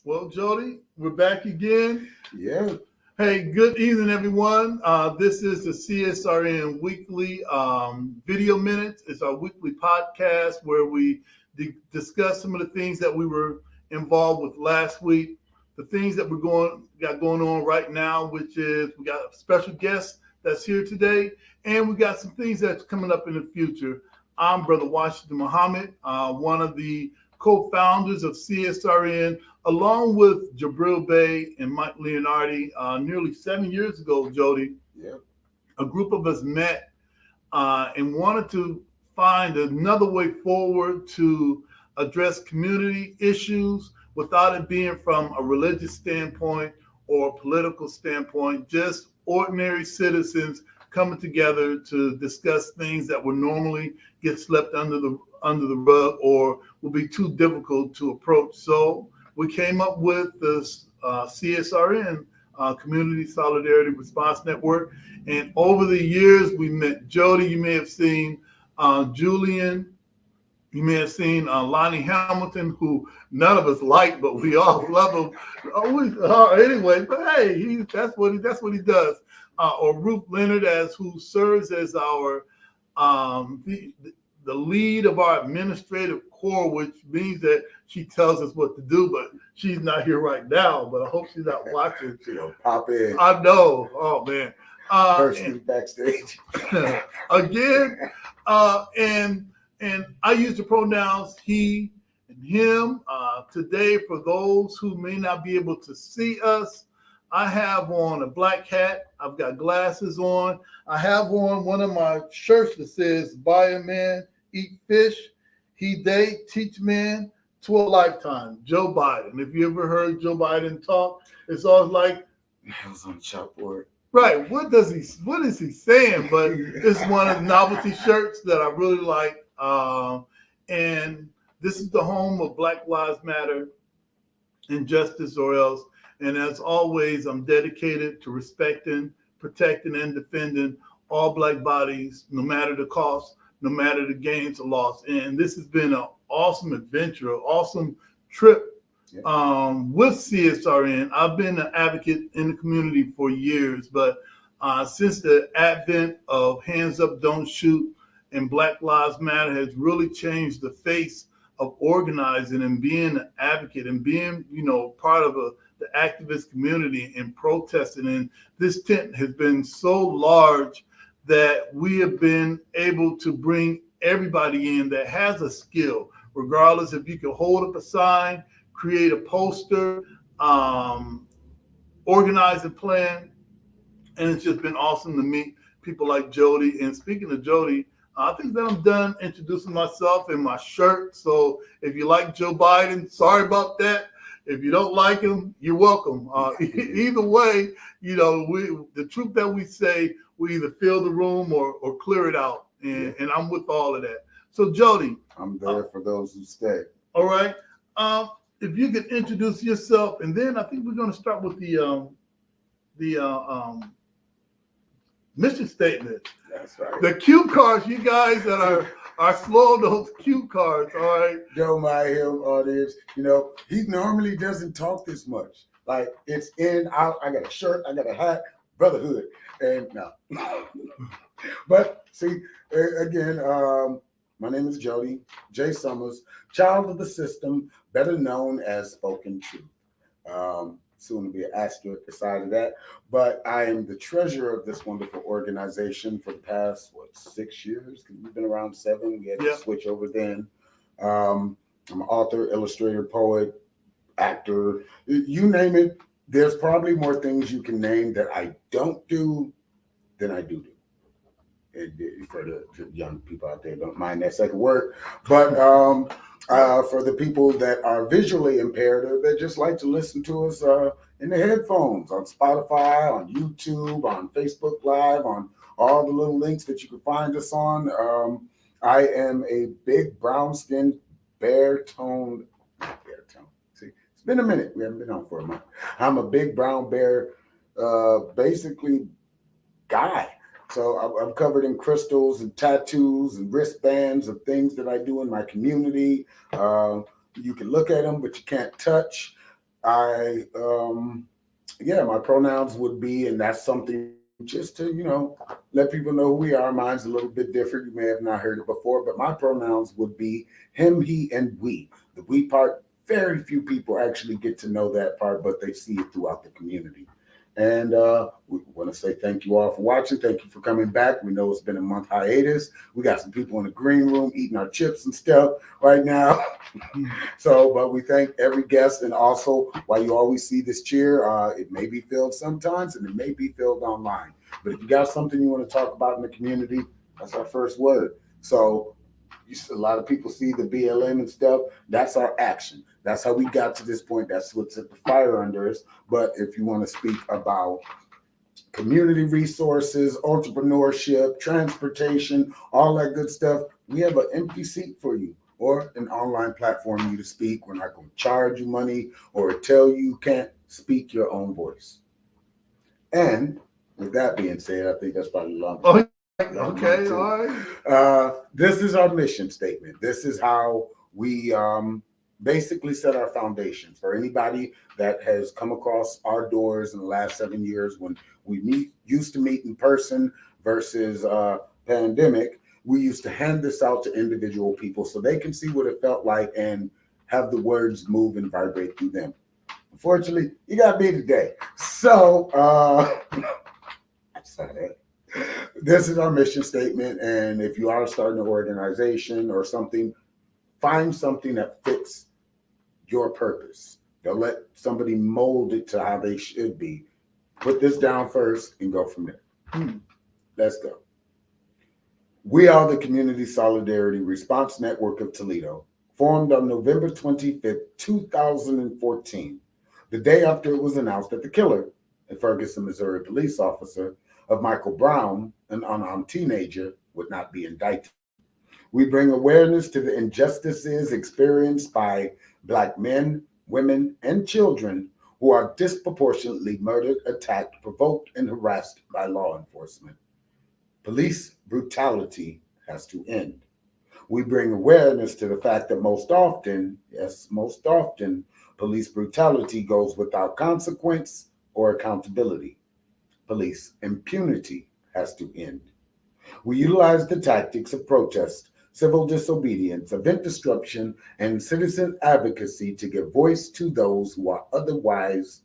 Well, Jody, we're back again. Yeah. Hey, good evening, everyone. This is the CSRN Weekly Video Minutes. It's our weekly podcast where we discuss some of the things that we were involved with last week, the things that got going on right now, which is we got a special guest that's here today, and we got some things that's coming up in the future. I'm Brother Washington Muhammad, one of the co-founders of CSRN, along with Jabril Bey and Mike Leonardi. Nearly 7 years ago, Jody, Yep. a group of us met and wanted to find another way forward to address community issues without it being from a religious standpoint or a political standpoint, just ordinary citizens coming together to discuss things that would normally get swept under the rug or will be too difficult to approach. So we came up with this CSRN, Community Solidarity Response Network. And over the years, we met Jody. You may have seen Julian. You may have seen Lonnie Hamilton, who none of us like, but we all love him. Anyway, but hey, that's what he does. Or Ruth Leonard, who serves as our the lead of our administrative core, which means that she tells us what to do, but she's not here right now. But I hope she's not watching. She'll pop in. I know. Oh man. First backstage. Again, and I use the pronouns he and him. Today, for those who may not be able to see us, I have on a black hat. I've got glasses on. I have on one of my shirts that says, "Buy a man, eat fish. He date, teach men to a lifetime." Joe Biden. If you ever heard Joe Biden talk, it's always like, I was on the chalkboard. Right. What is he saying? But it's one of the novelty shirts that I really like. And this is the home of Black Lives Matter, Injustice or Else. And as always, I'm dedicated to respecting, protecting, and defending all Black bodies, no matter the cost, no matter the gains or loss. And this has been an awesome adventure, an awesome trip with CSRN. I've been an advocate in the community for years, but since the advent of Hands Up, Don't Shoot and Black Lives Matter has really changed the face of organizing and being an advocate and being, part of the activist community and protesting. And this tent has been so large that we have been able to bring everybody in that has a skill, regardless if you can hold up a sign, create a poster, organize a plan. And it's just been awesome to meet people like Jody. And speaking of Jody, I think that I'm done introducing myself in my shirt. So if you like Joe Biden, sorry about that. If you don't like him, you're welcome. Either way, the truth that we say, we either fill the room or clear it out. And I'm with all of that. So Jody. I'm there for those who stay. All right. If you could introduce yourself, and then I think we're going to start with the mission statement. That's right. The cue cards, you guys that are slow on those cue cards, all right? Don't mind him, audience. He normally doesn't talk this much. Like, it's in, out. I got a shirt, I got a hat, brotherhood. And no. But see, again, my name is Jody J. Summers, child of the system, better known as Spoken Truth. Soon to be an asterisk beside of that. But I am the treasurer of this wonderful organization for the past, 6 years? Because we've been around 7. We had to switch over then. I'm an author, illustrator, poet, actor. You name it. There's probably more things you can name that I don't do than I do. And for the young people out there, don't mind that second word. But for the people that are visually impaired or that just like to listen to us in the headphones, on Spotify, on YouTube, on Facebook Live, on all the little links that you can find us on. I am a big brown-skinned, bare-toned, not bare-toned. See, it's been a minute. We haven't been on for a month. I'm a big brown bear, basically guy. So I'm covered in crystals and tattoos and wristbands of things that I do in my community. You can look at them, but you can't touch. Yeah, my pronouns would be, and that's something just to, let people know who we are. Mine's a little bit different. You may have not heard it before, but my pronouns would be him, he, and we. The we part, very few people actually get to know that part, but they see it throughout the community. And we want to say thank you all for watching. Thank you for coming back. We know it's been a month hiatus. We got some people in the green room eating our chips and stuff right now. So, but we thank every guest, and also while you always see this chair, it may be filled sometimes, and it may be filled online. But if you got something you want to talk about in the community, that's our first word. So, a lot of people see the BLM and stuff. That's our action. That's how we got to this point. That's what's at the fire under us. But if you want to speak about community resources, entrepreneurship, transportation, all that good stuff, we have an empty seat for you, or an online platform for you to speak. We're not going to charge you money or tell you can't speak your own voice. And with that being said, I think that's probably long. Oh, okay, all right. This is our mission statement. This is how we basically set our foundations for anybody that has come across our doors in the last 7 years when we used to meet in person versus pandemic. We used to hand this out to individual people so they can see what it felt like and have the words move and vibrate through them. Unfortunately, you got me today. So, this is our mission statement. And if you are starting an organization or something, find something that fits your purpose. Don't let somebody mold it to how they should be. Put this down first and go from there. Let's go. We are the Community Solidarity Response Network of Toledo, formed on November 25th, 2014, the day after it was announced that the killer, a Ferguson, Missouri police officer, of Michael Brown, an unarmed teenager, would not be indicted. We bring awareness to the injustices experienced by Black men, women, and children who are disproportionately murdered, attacked, provoked, and harassed by law enforcement. Police brutality has to end. We bring awareness to the fact that most often, yes, most often, police brutality goes without consequence or accountability. Police impunity has to end. We utilize the tactics of protest, civil disobedience, event disruption, and citizen advocacy to give voice to those who are otherwise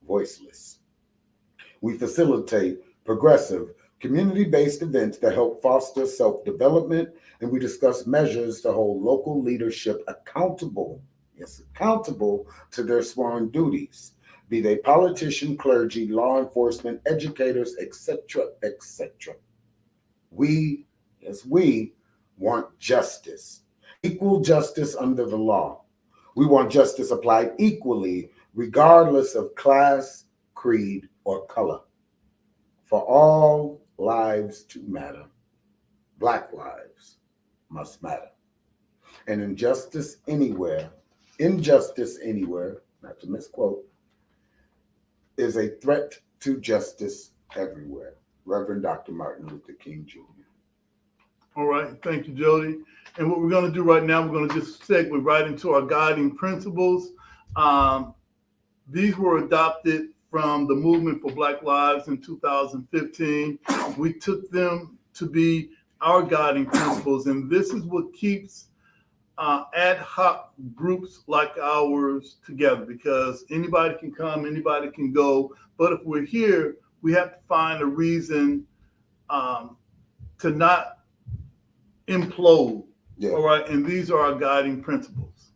voiceless. We facilitate progressive, community-based events that help foster self-development, and we discuss measures to hold local leadership accountable, yes, accountable to their sworn duties, be they politician, clergy, law enforcement, educators, etc., etc. We, yes, we want justice, equal justice under the law. We want justice applied equally, regardless of class, creed, or color. For all lives to matter, Black lives must matter. And injustice anywhere, not to misquote, is a threat to justice everywhere. Reverend Dr. Martin Luther King Jr. All right, thank you, Jody. And what we're going to do right now, we're going to just segue right into our guiding principles. These were adopted from the Movement for Black Lives in 2015. We took them to be our guiding principles, and this is what keeps ad hoc groups like ours together, because anybody can come, anybody can go, but if we're here, we have to find a reason to not implode. Yeah. All right, and these are our guiding principles.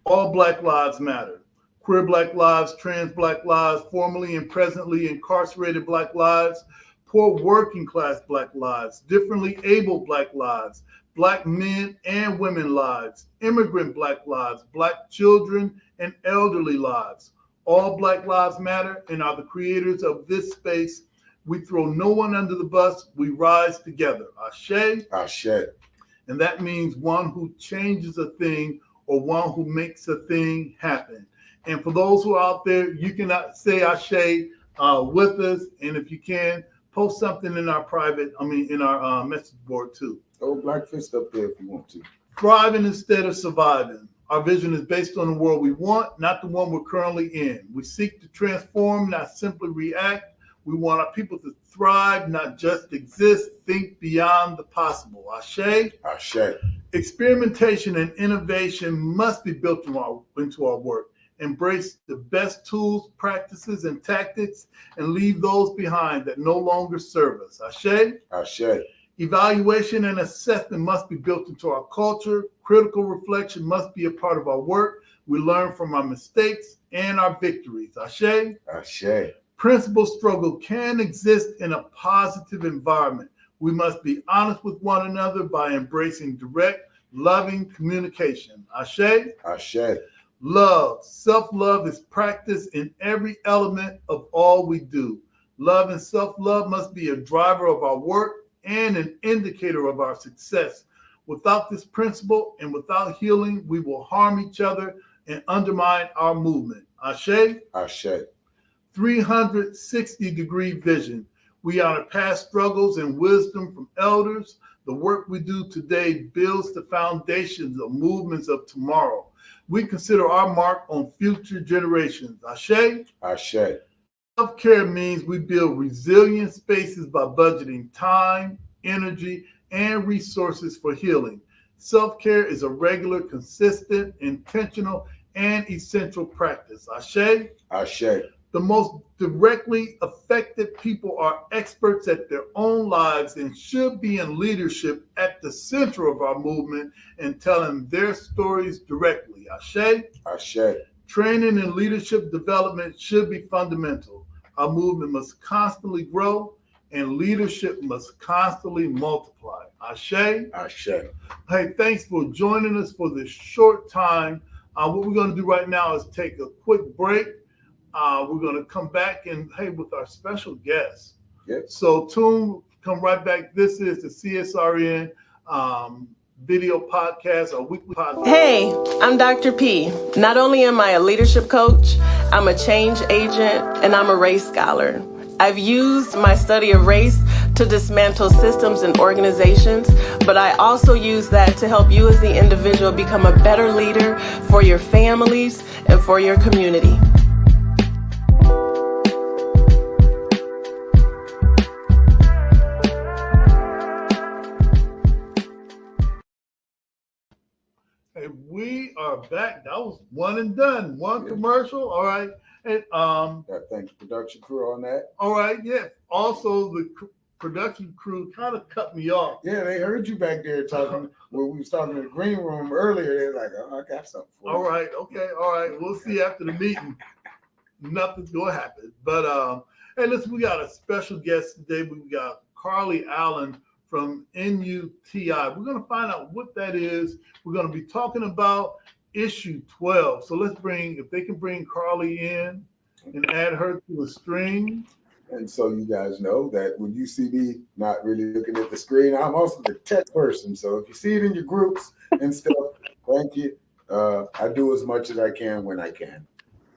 All Black lives matter. Queer Black lives, trans Black lives, formerly and presently incarcerated Black lives, poor working class Black lives, differently able Black lives, Black men and women lives, immigrant Black lives, Black children and elderly lives. All Black lives matter and are the creators of this space. We throw no one under the bus. We rise together. Ashe. Ashe. And that means one who changes a thing or one who makes a thing happen. And for those who are out there, you can say Ashe with us. And if you can, post something in our in our message board too. Throw a black fist up there if you want to. Thriving instead of surviving. Our vision is based on the world we want, not the one we're currently in. We seek to transform, not simply react. We want our people to thrive, not just exist. Think beyond the possible. Ashe. Ashe. Experimentation and innovation must be built into our work. Embrace the best tools, practices, and tactics, and leave those behind that no longer serve us. Ashe. Ashe. Evaluation and assessment must be built into our culture. Critical reflection must be a part of our work. We learn from our mistakes and our victories. Ashe. Ashe. Principal struggle can exist in a positive environment. We must be honest with one another by embracing direct, loving communication. Ashe. Ashe. Love. Self-love is practiced in every element of all we do. Love and self-love must be a driver of our work and an indicator of our success. Without this principle and without healing, we will harm each other and undermine our movement. Ashe. Ashe. 360-degree vision. We honor past struggles and wisdom from elders. The work we do today builds the foundations of movements of tomorrow. We consider our mark on future generations. Ashe. Ashe. Self-care means we build resilient spaces by budgeting time, energy, and resources for healing. Self-care is a regular, consistent, intentional, and essential practice. Ashe. Ashe. The most directly affected people are experts at their own lives and should be in leadership at the center of our movement and telling their stories directly. Ashe. Ashe. Training and leadership development should be fundamental. Our movement must constantly grow and leadership must constantly multiply. Ashe. Ashe. Hey, thanks for joining us for this short time. What we're going to do right now is take a quick break. We're going to come back and with our special guest. Yep. So come right back. This is the CSRN video podcast, our weekly podcast. Hey, I'm Dr. P. Not only am I a leadership coach, I'm a change agent and I'm a race scholar. I've used my study of race to dismantle systems and organizations, but I also use that to help you as the individual become a better leader for your families and for your community. Hey, we are back. That was one and done. One commercial. All right. And thank the production crew on that. All right. Yeah. Also, the production crew kind of cut me off. Yeah, they heard you back there talking when we was talking in the green room earlier. They're like, "Oh, I got something for you." All right. Okay. All right. We'll see after the meeting. Nothing's gonna happen. But hey, listen, we got a special guest today. We got Carly Allen from NUTI. We're going to find out what that is. We're going to be talking about issue 12. So if they can bring Carly in and add her to the stream. And so you guys know that when you see me not really looking at the screen, I'm also the tech person. So if you see it in your groups and stuff, thank you. I do as much as I can when I can.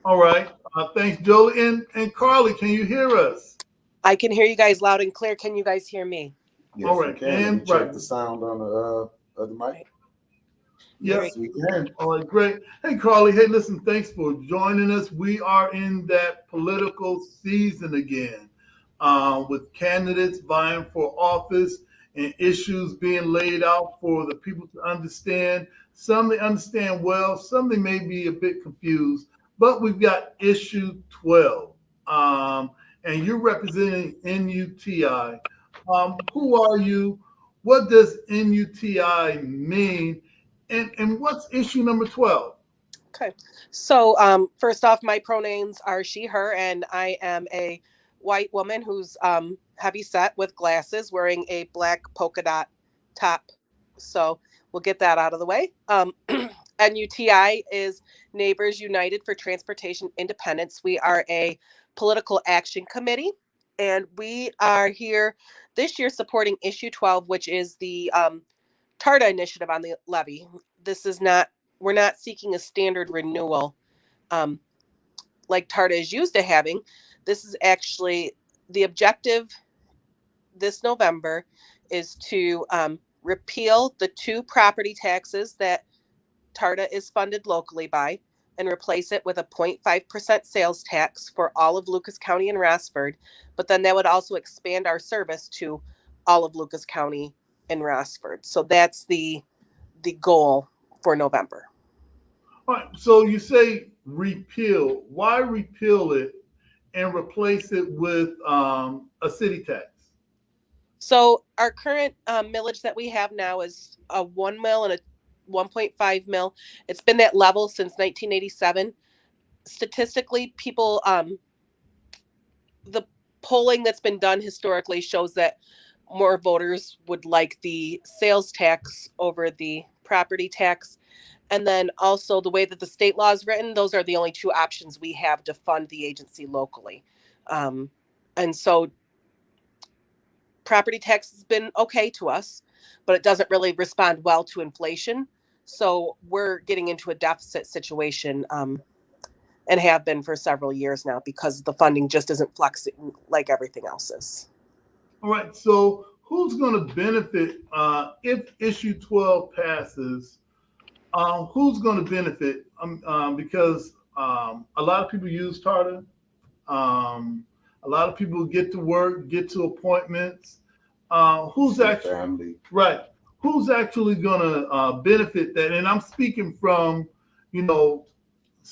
All right. Thanks, Jolie. And Carly, can you hear us? I can hear you guys loud and clear. Can you guys hear me? Yes, all right. We can. And check the sound on the other mic. Yes, we can. All right, great. Hey, Carly. Hey, listen, thanks for joining us. We are in that political season again with candidates vying for office and issues being laid out for the people to understand. Some they understand well, some they may be a bit confused, but we've got issue 12. And you're representing NUTI. Who are you? What does NUTI mean? And what's issue number 12? Okay. So first off, my pronouns are she, her, and I am a white woman who's heavy set with glasses wearing a black polka dot top. So we'll get that out of the way. NUTI is Neighbors United for Transportation Independence. We are a political action committee, and we are here this year supporting issue 12, which is the TARTA initiative on the levy. We're not seeking a standard renewal like TARTA is used to having. This is actually the objective this November is to repeal the 2 property taxes that TARTA is funded locally by, and replace it with a 0.5% sales tax for all of Lucas County and Rossford. But then that would also expand our service to all of Lucas County and Rossford. So that's the goal for November. All right. So you say repeal. Why repeal it and replace it with a city tax? So our current millage that we have now is a 1 mil and a 1.5 mil. It's been that level since 1987. Statistically, people, the polling that's been done historically shows that more voters would like the sales tax over the property tax. And then also the way that the state law is written, those are the only two options we have to fund the agency locally. And so property tax has been okay to us, but it doesn't really respond well to inflation. So we're getting into a deficit situation, and have been for several years now because the funding just isn't flexing like everything else is. All right. So who's going to benefit if issue 12 passes? Who's going to benefit? Because a lot of people use TARTA. A lot of people get to work, get to appointments. Who's actually family? Right? Who's actually going to benefit that? And I'm speaking from, you know,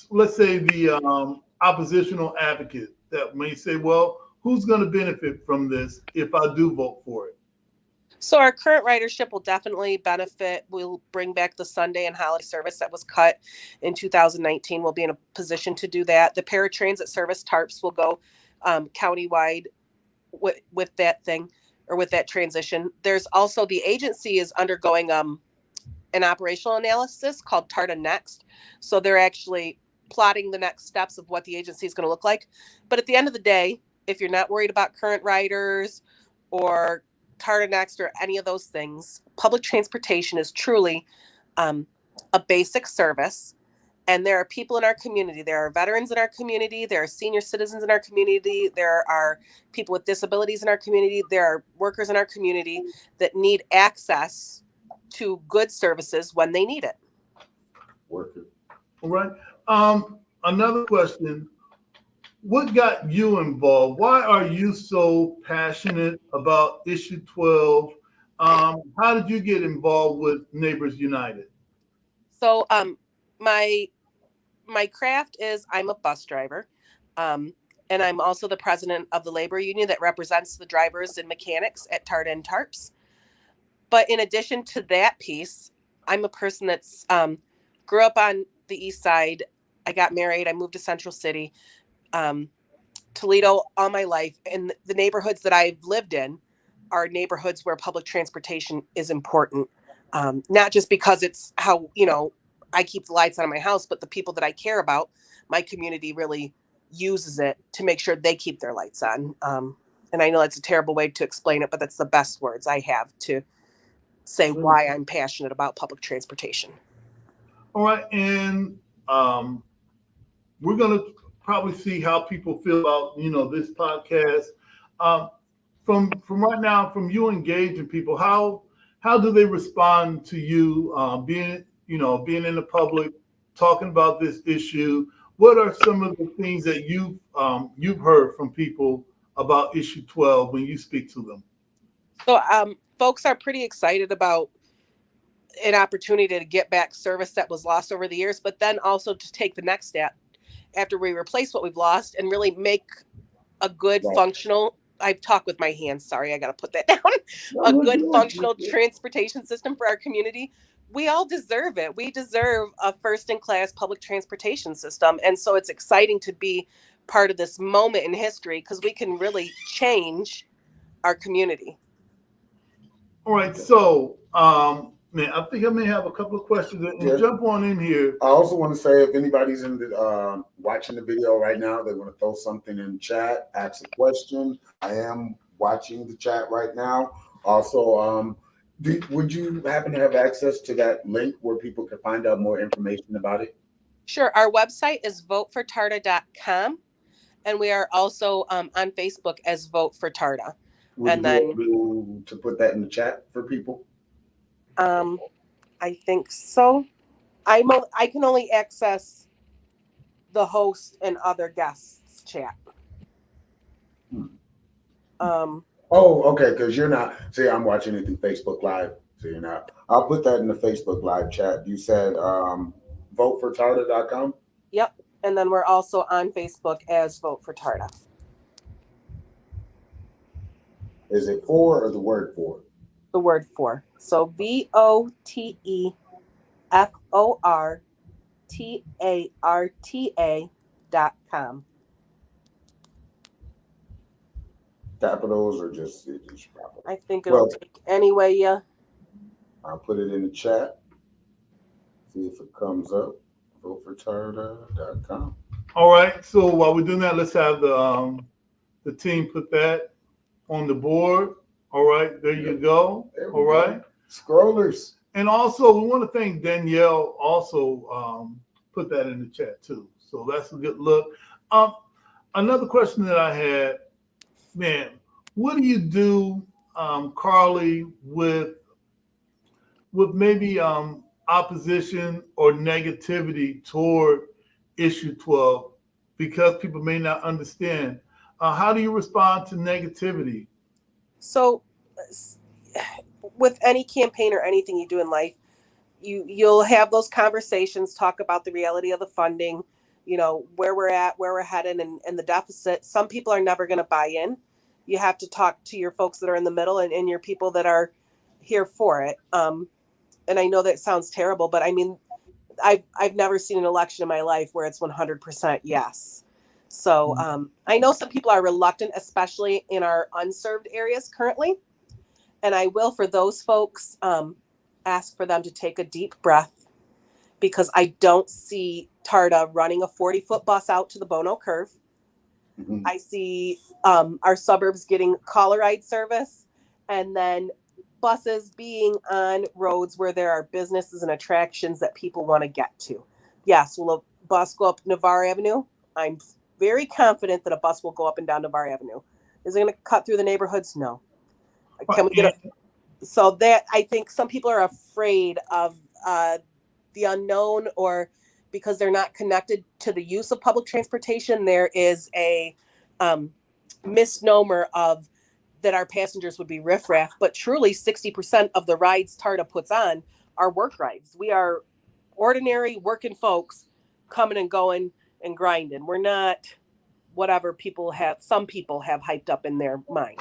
let's say the oppositional advocate that may say, well, who's going to benefit from this if I do vote for it? So our current ridership will definitely benefit. We'll bring back the Sunday and holiday service that was cut in 2019. We'll be in a position to do that. The paratransit service TARPs will go countywide with that thing, or with that transition. There's also, the agency is undergoing an operational analysis called TARTA Next. So they're actually plotting the next steps of what the agency is going to look like. But at the end of the day, if you're not worried about current riders or TARTA Next or any of those things, public transportation is truly a basic service. And there are people in our community. There are veterans in our community. There are senior citizens in our community. There are people with disabilities in our community. There are workers in our community that need access to good services when they need it. Worker. All right. Another question. What got you involved? Why are you so passionate about issue 12? How did you get involved with Neighbors United? So my craft is, I'm a bus driver. And I'm also the president of the labor union that represents the drivers and mechanics at TARTA and TARPs. But in addition to that piece, I'm a person that's grew up on the east side. I got married. I moved to Central City, Toledo all my life. And the neighborhoods that I've lived in are neighborhoods where public transportation is important. Not just because it's how, I keep the lights on in my house, but the people that I care about, my community really uses it to make sure they keep their lights on. And I know that's a terrible way to explain it, but that's the best words I have to say why I'm passionate about public transportation. All right. And we're going to probably see how people feel about, this podcast. From right now, from you engaging people, how do they respond to you being in the public, talking about this issue? What are some of the things that you've heard from people about issue 12 when you speak to them? So folks are pretty excited about an opportunity to get back service that was lost over the years, but then also to take the next step after we replace what we've lost and really make a good functional, I've talked with my hands, sorry, I got to put that down, a good functional transportation system for our community. We all deserve it. We deserve a first-in-class public transportation system. And so it's exciting to be part of this moment in history because we can really change our community. All right. So, man, I think I may have a couple of questions and jump on in here. I also want to say if anybody's in the watching the video right now, they want to throw something in chat, ask a question. I am watching the chat right now. Also, would you happen to have access to that link where people can find out more information about it? Sure. Our website is votefortarta.com, and we are also on Facebook as Vote for TARTA. Would you be able to put that in the chat for people? I think so. I can only access the host and other guests chat. Um, Oh, okay, because you're not. See, I'm watching it through Facebook Live. So you're not. I'll put that in the Facebook Live chat. You said votefortarda.com. yep. And then we're also on Facebook as Vote for Tarda. Is it for or the word for? The word for. So VOTEFORTARTA.com. Capitals or just proper? I think it'll Well, take anyway, yeah. I'll put it in the chat. See if it comes up. Votefortarda.com. All right. So while we're doing that, let's have the team put that on the board. All right. There you go. There we All go. right. Scrollers. And also, we want to thank Danielle. Also, put that in the chat too. So that's a good look. Another question that I had, man, what do you do, Carly, with maybe opposition or negativity toward issue 12 because people may not understand? How do you respond to negativity? So with any campaign or anything you do in life, you'll have those conversations, talk about the reality of the funding, where we're at, where we're headed, and the deficit. Some people are never going to buy in. You have to talk to your folks that are in the middle and your people that are here for it. And I know that sounds terrible, but I mean, I've never seen an election in my life where it's 100% yes. So I know some people are reluctant, especially in our unserved areas currently. And I will, for those folks, ask for them to take a deep breath, because I don't see Tarda running a 40-foot bus out to the Bono Curve. Mhm. I see our suburbs getting caller ride service, and then buses being on roads where there are businesses and attractions that people want to get to. Yes, will a bus go up Navarre Avenue? I'm very confident that a bus will go up and down Navarre Avenue. Is it going to cut through the neighborhoods? No. Can we get a so that I think some people are afraid of the unknown, or because they're not connected to the use of public transportation, there is a misnomer of that our passengers would be riffraff, but truly 60% of the rides Tarda puts on are work rides. We are ordinary working folks coming and going and grinding. We're not whatever some people have hyped up in their mind.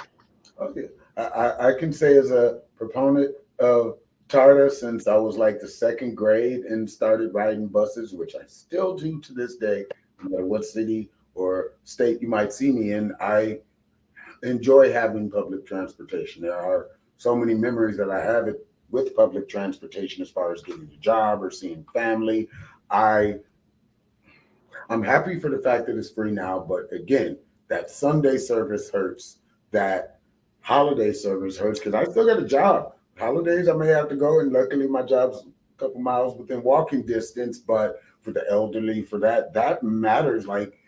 Okay. I can say as a proponent of Tarda since I was like the second grade and started riding buses, which I still do to this day, no matter what city or state you might see me in, I enjoy having public transportation. There are so many memories that I have it with public transportation as far as getting a job or seeing family. I'm happy for the fact that it's free now, but again, that Sunday service hurts. That holiday service hurts because I still got a job. Holidays I may have to go, and luckily my job's a couple miles within walking distance. But for the elderly, for that matters. Like,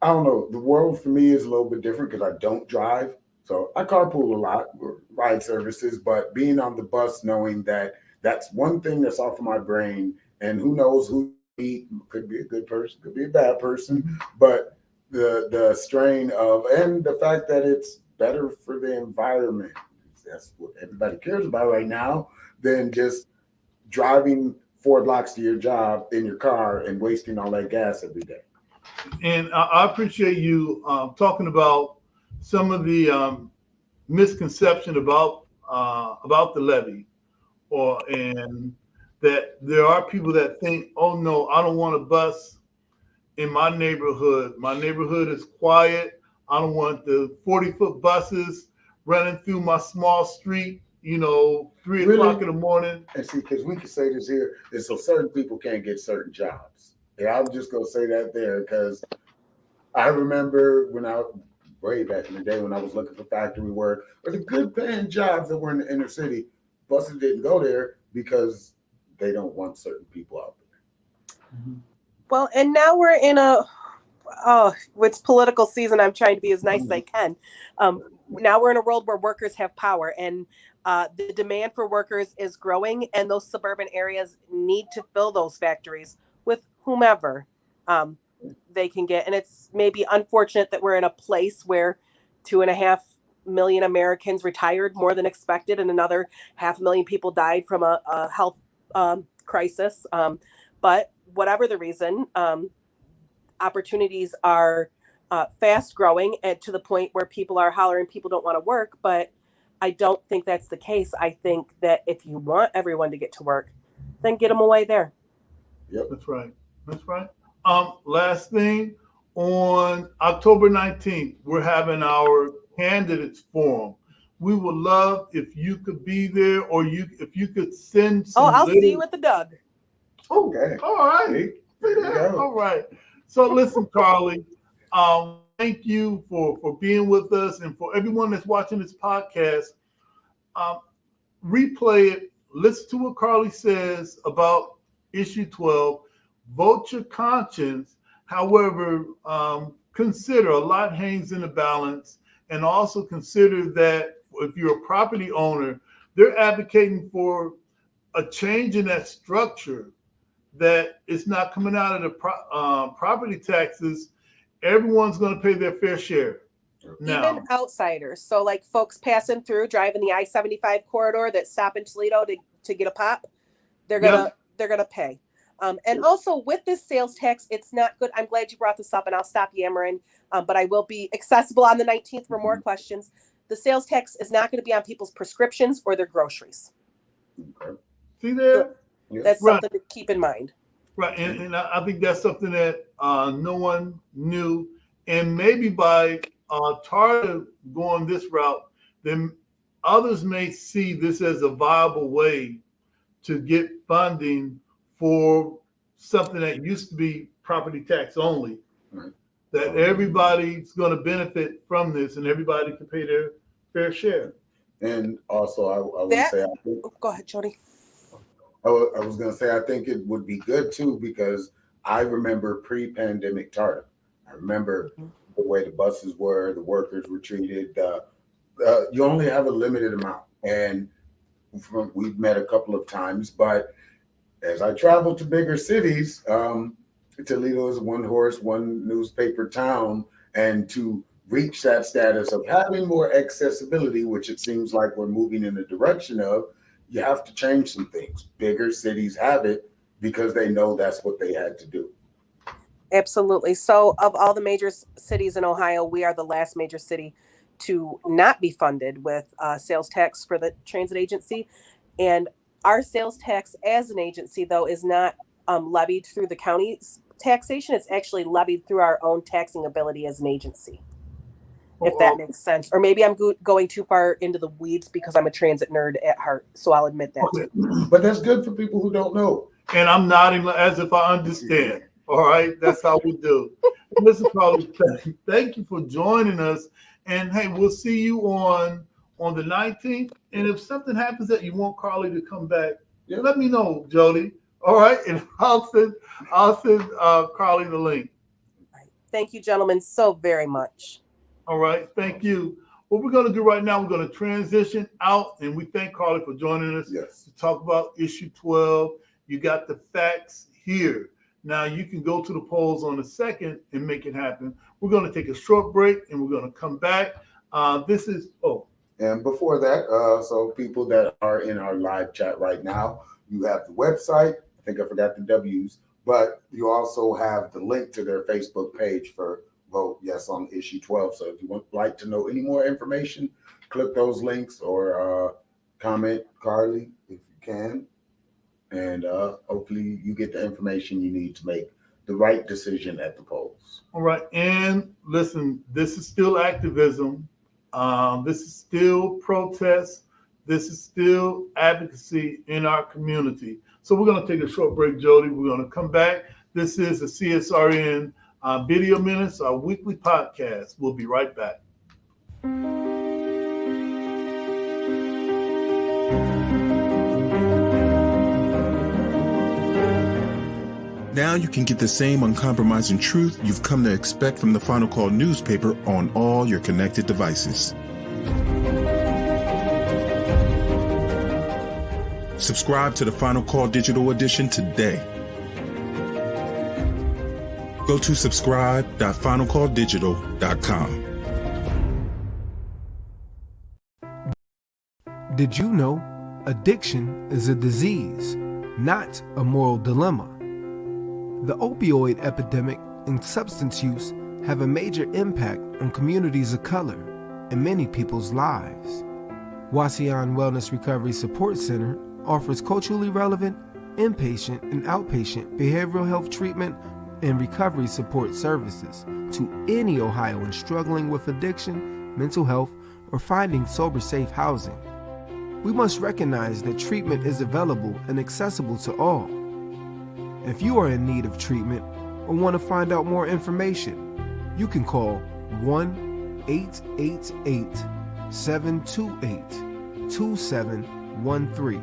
I don't know, the world for me is a little bit different because I don't drive, so I carpool a lot, ride services. But being on the bus, knowing that that's one thing that's off of my brain, and who knows who could be a good person, could be a bad person, but the strain of, and the fact that it's better for the environment. That's what everybody cares about right now, than just driving 4 blocks to your job in your car and wasting all that gas every day. And I appreciate you talking about some of the misconception about the levy, and that there are people that think, oh no, I don't want a bus in my neighborhood. My neighborhood is quiet. I don't want the 40-foot buses running through my small street, 3 o'clock in the morning. And see, because we can say this here, is so certain people can't get certain jobs. Yeah, I'm just gonna say that there because I remember when way back in the day when I was looking for factory work or the good paying jobs that were in the inner city, buses didn't go there because they don't want certain people out there. Well, and now we're in it's political season. I'm trying to be as nice as I can. Now we're in a world where workers have power, and The demand for workers is growing, and those suburban areas need to fill those factories with whomever they can get. And it's maybe unfortunate that we're in a place where 2.5 million Americans retired more than expected, and another 500,000 people died from a health crisis. But whatever the reason, opportunities are fast growing, and to the point where people are hollering people don't want to work. But I don't think that's the case. I think that if you want everyone to get to work, then get them away there. Yep. That's right. That's right. Last thing, on October 19th, we're having our candidates forum. We would love if you could be there, or if you could send some. I'll see you at the Doug. Okay. All right. See there. All right. So listen, Carly, thank you for being with us, and for everyone that's watching this podcast. Replay it. Listen to what Carly says about issue 12. Vote your conscience. However, consider a lot hangs in the balance, and also consider that if you're a property owner, they're advocating for a change in that structure, that it's not coming out of the property taxes. Everyone's going to pay their fair share. Now, even outsiders. So like folks passing through, driving the I-75 corridor that stop in Toledo to get a pop, they're gonna pay. And also with this sales tax, it's not good. I'm glad you brought this up, and I'll stop yammering. But I will be accessible on the 19th for more questions. The sales tax is not going to be on people's prescriptions or their groceries. Okay. see there? That's something to keep in mind. Right, and I think that's something that no one knew, and maybe by Tarda going this route, then others may see this as a viable way to get funding for something that used to be property tax only. Right. That everybody's going to benefit from this, and everybody can pay their fair share. And also, I would say, I think, Go ahead, Jody. I was going to say, I think it would be good too, because I remember pre-pandemic Tarta. I remember the way the buses were, the workers were treated. You only have a limited amount, and we've met a couple of times. But as I travel to bigger cities, Toledo is one horse, one newspaper town, and to reach that status of having more accessibility, which it seems like we're moving in the direction of, you have to change some things. Bigger cities have it because they know that's what they had to do. Absolutely. So of all the major cities in Ohio, we are the last major city to not be funded with sales tax for the transit agency. And our sales tax as an agency, though, is not levied through the county's taxation. It's actually levied through our own taxing ability as an agency, if that makes sense. Or maybe I'm going too far into the weeds because I'm a transit nerd at heart. So I'll admit that too. But that's good for people who don't know. And I'm nodding as if I understand. All right, that's how we do. Listen, Carly, thank you for joining us. And hey, we'll see you on the 19th. And if something happens that you want Carly to come back, let me know, Jody. All right, and I'll send Carly the link. Thank you, gentlemen, so very much. All right, thank you. What we're going to do right now, we're going to transition out, and we thank Carly for joining us to talk about issue 12. You got the facts here. Now you can go to the polls on the 2nd and make it happen. We're going to take a short break, and we're going to come back. And before that, so people that are in our live chat right now, you have the website. I think I forgot the W's, but you also have the link to their Facebook page for Vote Yes on issue 12. So if you would like to know any more information, click those links or comment Carly if you can. And hopefully you get the information you need to make the right decision at the polls. All right. And listen, this is still activism. This is still protest. This is still advocacy in our community. So we're going to take a short break, Jody. We're going to come back. This is the CSRN Video Minutes, our weekly podcast. We'll be right back. Now you can get the same uncompromising truth you've come to expect from the Final Call newspaper on all your connected devices. Subscribe to the Final Call Digital Edition today. Go to subscribe.finalcalldigital.com. Did you know addiction is a disease, not a moral dilemma? The opioid epidemic and substance use have a major impact on communities of color and many people's lives. Wasion Wellness Recovery Support Center offers culturally relevant, inpatient and outpatient behavioral health treatment and recovery support services to any Ohioan struggling with addiction, mental health, or finding sober safe housing. We must recognize that treatment is available and accessible to all. If you are in need of treatment or want to find out more information, you can call 1-888-728-2713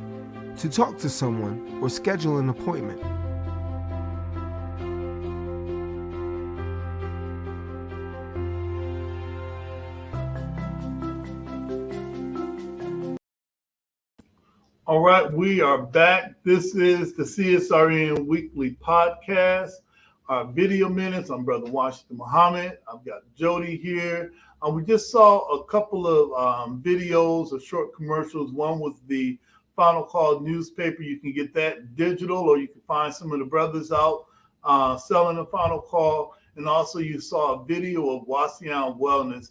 to talk to someone or schedule an appointment. All right, we are back. This is the CSRN Weekly Podcast, our video minutes. I'm Brother Washington Muhammad. I've got Jody here. We just saw a couple of videos or short commercials. One was the Final Call newspaper. You can get that digital, or you can find some of the brothers out selling the Final Call. And also you saw a video of Wasion Wellness.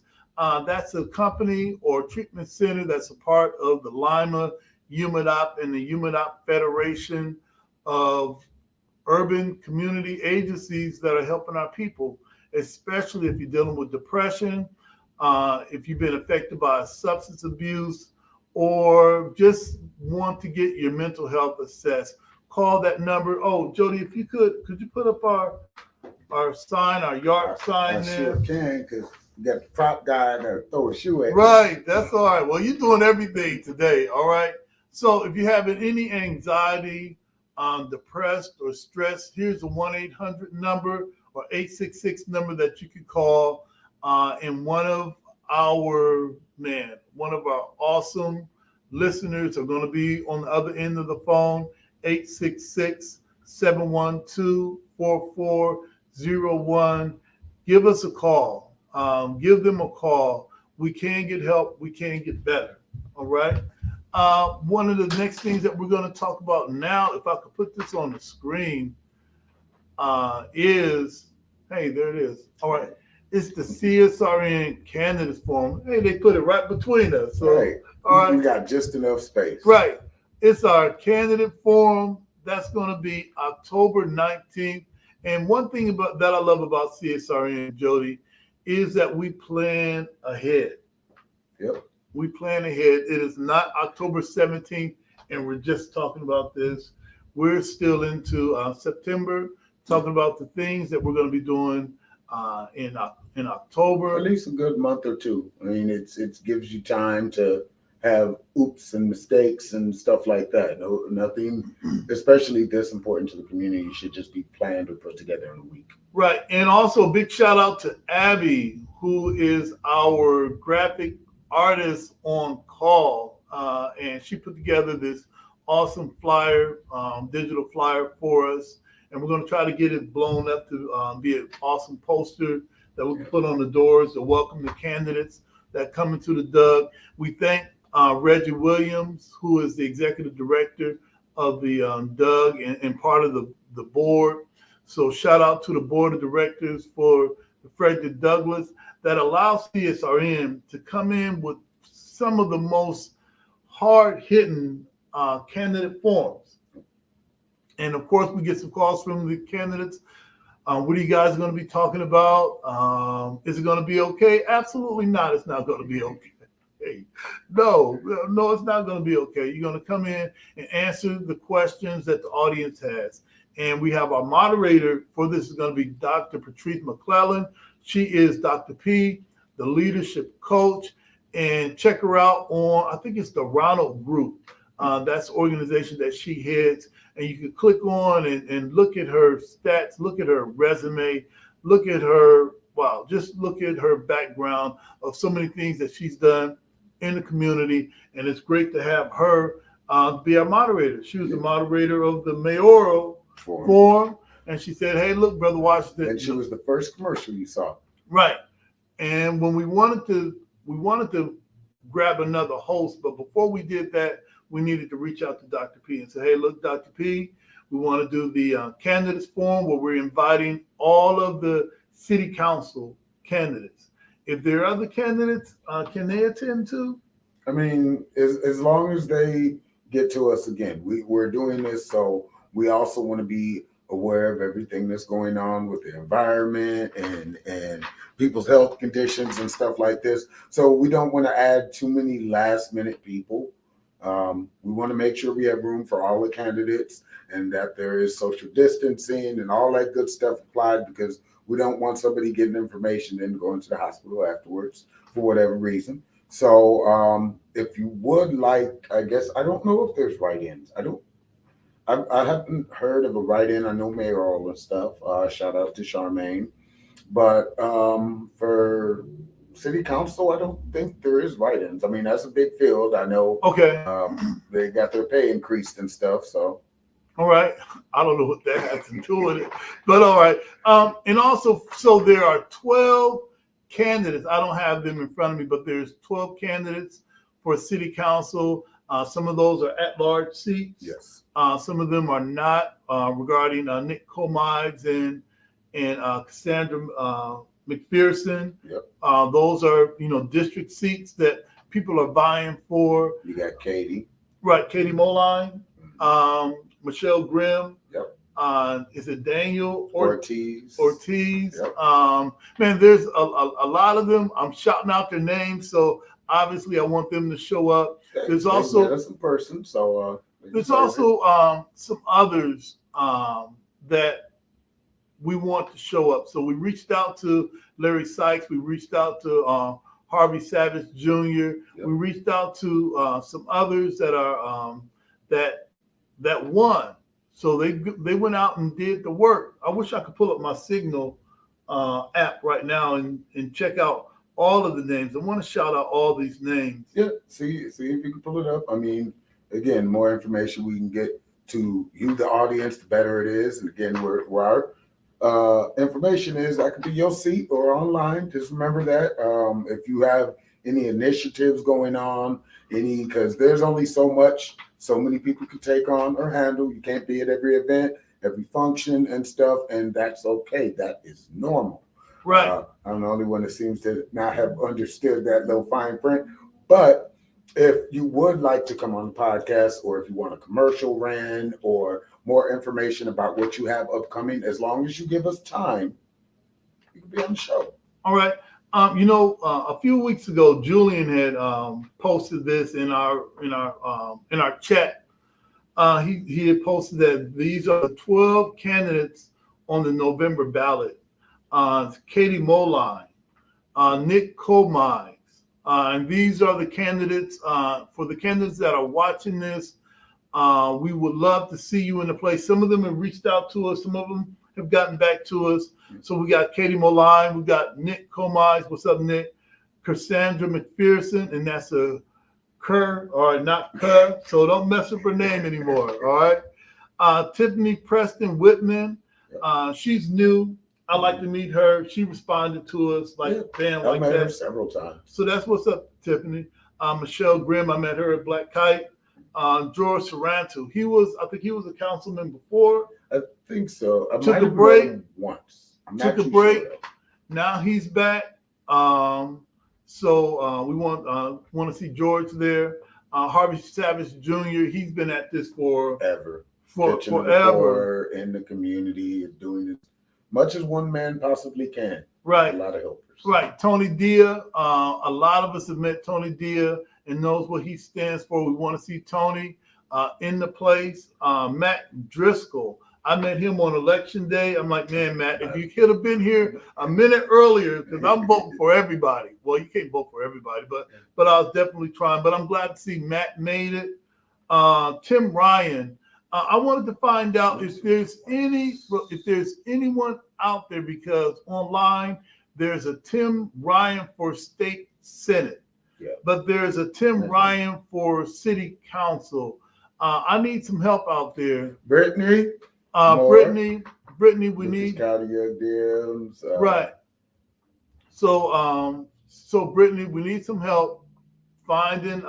That's a company or treatment center that's a part of the Lima UMADOP and the UMADOP Federation of urban community agencies that are helping our people, especially if you're dealing with depression, if you've been affected by substance abuse, or just want to get your mental health assessed. Call that number. Oh, Jody, if you could you put up our sign, our yard sign I there? sure can, because you got the prop guy there throw a shoe at you. Right, that's all right. Well, you're doing everything today, all right? So if you're having any anxiety, depressed or stressed, here's a 1-800 number or 866 number that you can call. And one of our awesome listeners are going to be on the other end of the phone, 866-712-4401. Give us a call. Give them a call. We can get help. We can get better. All right. One of the next things that we're going to talk about now, if I could put this on the screen, is, hey, there it is. All right. It's the CSRN Candidates Forum. Hey, they put it right between us. So, Right. all right. We got just enough space. Right. It's our candidate forum. That's going to be October 19th. And one thing about that I love about CSRN, Jody, is that we plan ahead. Yep. We plan ahead. It is not October 17th, and we're just talking about this. We're still into September, talking about the things that we're going to be doing in October. At least a good month or two. I mean, it gives you time to have oops and mistakes and stuff like that. No, nothing, especially this important to the community, should just be planned or put together in a week. Right. And also a big shout out to Abby, who is our graphic artist on call. And she put together this awesome flyer, digital flyer for us. And we're going to try to get it blown up to be an awesome poster that we can put on the doors to welcome the candidates that come into the Doug. We thank Reggie Williams, who is the executive director of the Doug and part of the board. So shout out to the board of directors for Frederick Douglass that allows CSRN to come in with some of the most hard-hitting candidate forums. And of course, we get some calls from the candidates. What are you guys going to be talking about? Is it going to be okay? Absolutely not. It's not going to be okay. No, it's not going to be okay. You're going to come in and answer the questions that the audience has. And we have our moderator for this is going to be Dr. Patrice McClellan. She is Dr. P, the leadership coach. And check her out on, I think it's the Ronald Group. That's the organization that she heads. And you can click on and look at her stats, look at her resume, look at her, just look at her background of so many things that she's done in the community. And it's great to have her be our moderator. She was the moderator of the mayoral forum, and she said, "Hey, look, Brother Washington." And she was the first commercial you saw. Right. And when we wanted to grab another host, but before we did that, we needed to reach out to Dr. P and say, "Hey, look, Dr. P, we want to do the candidates forum where we're inviting all of the city council candidates. If there are other candidates, can they attend too?" I mean, as long as they get to us again, we're doing this, so we also want to be aware of everything that's going on with the environment and people's health conditions and stuff like this. So we don't want to add too many last minute people. We want to make sure we have room for all the candidates and that there is social distancing and all that good stuff applied, because we don't want somebody getting information and going to the hospital afterwards for whatever reason. So if you would like, I guess, I don't know if there's write-ins. I haven't heard of a write-in. I know mayoral and stuff. Shout out to Charmaine. But for city council, I don't think there is write-ins. I mean, that's a big field. I know. Okay. They got their pay increased and stuff. So. All right. I don't know what that has to do with it, but all right. And also, so there are 12 candidates. I don't have them in front of me, but there's 12 candidates for city council. Some of those are at-large seats. Yes. Some of them are not, regarding Nick Comides and Cassandra McPherson. Yep. Those are, district seats that people are vying for. You got Katie. Right, Katie Moline, Michelle Grimm. Yep. Is it Daniel Ortiz? Yep. Man, there's a lot of them. I'm shouting out their names, so obviously I want them to show up. There's also that's a person. So there's also some others that we want to show up. So we reached out to Larry Sykes. We reached out to Harvey Savage Jr. Yep. We reached out to some others that are that won. So they went out and did the work. I wish I could pull up my Signal app right now and check out all of the names. I want to shout out all these names. Yeah, see if you can pull it up. I mean, again, more information we can get to you, the audience, the better it is. And again, where our information is, that could be your seat or online. Just remember that. If you have any initiatives going on, because there's only so many people can take on or handle. You can't be at every event, every function and stuff, and that's okay. That is normal. Right. I'm the only one that seems to not have understood that little fine print. But if you would like to come on the podcast, or if you want a commercial ran or more information about what you have upcoming, as long as you give us time, you can be on the show. All right. A few weeks ago, Julian had posted this in our chat. He had posted that these are the 12 candidates on the November ballot. Katie Moline, Nick Comides, and these are the candidates. For the candidates that are watching this, we would love to see you in the place. Some of them have reached out to us. Some of them have gotten back to us. So we got Katie Moline, we got Nick Comides. What's up, Nick? Cassandra McPherson, and that's a Kerr, or not Kerr. So don't mess up her name anymore. All right. Tiffany Preston Whitman. She's new. I'd like to meet her. She responded to us like bam, like I met that her several times. So that's what's up, Tiffany. Michelle Grimm, I met her at Black Kite. George Saranto, I think he was a councilman before. I think so. I took a break once. Took a break. Sure. Now he's back. So we want to see George there. Harvey Savage Jr. He's been at this forever. In the community, doing as much as one man possibly can. Right. A lot of helpers. Right. Tony Dia. A lot of us have met Tony Dia and knows what he stands for. We want to see Tony in the place. Matt Driscoll. I met him on election day. I'm like, man, Matt, if you could have been here a minute earlier, because I'm voting for everybody. Well, you can't vote for everybody, but I was definitely trying. But I'm glad to see Matt made it. Tim Ryan. I wanted to find out if there's anyone out there, because online there's a Tim Ryan for state senate, but there's a Tim Ryan for city council. I need some help out there. Brittany, more. Brittany, we Lucas need County DMs. right. So Brittany, we need some help finding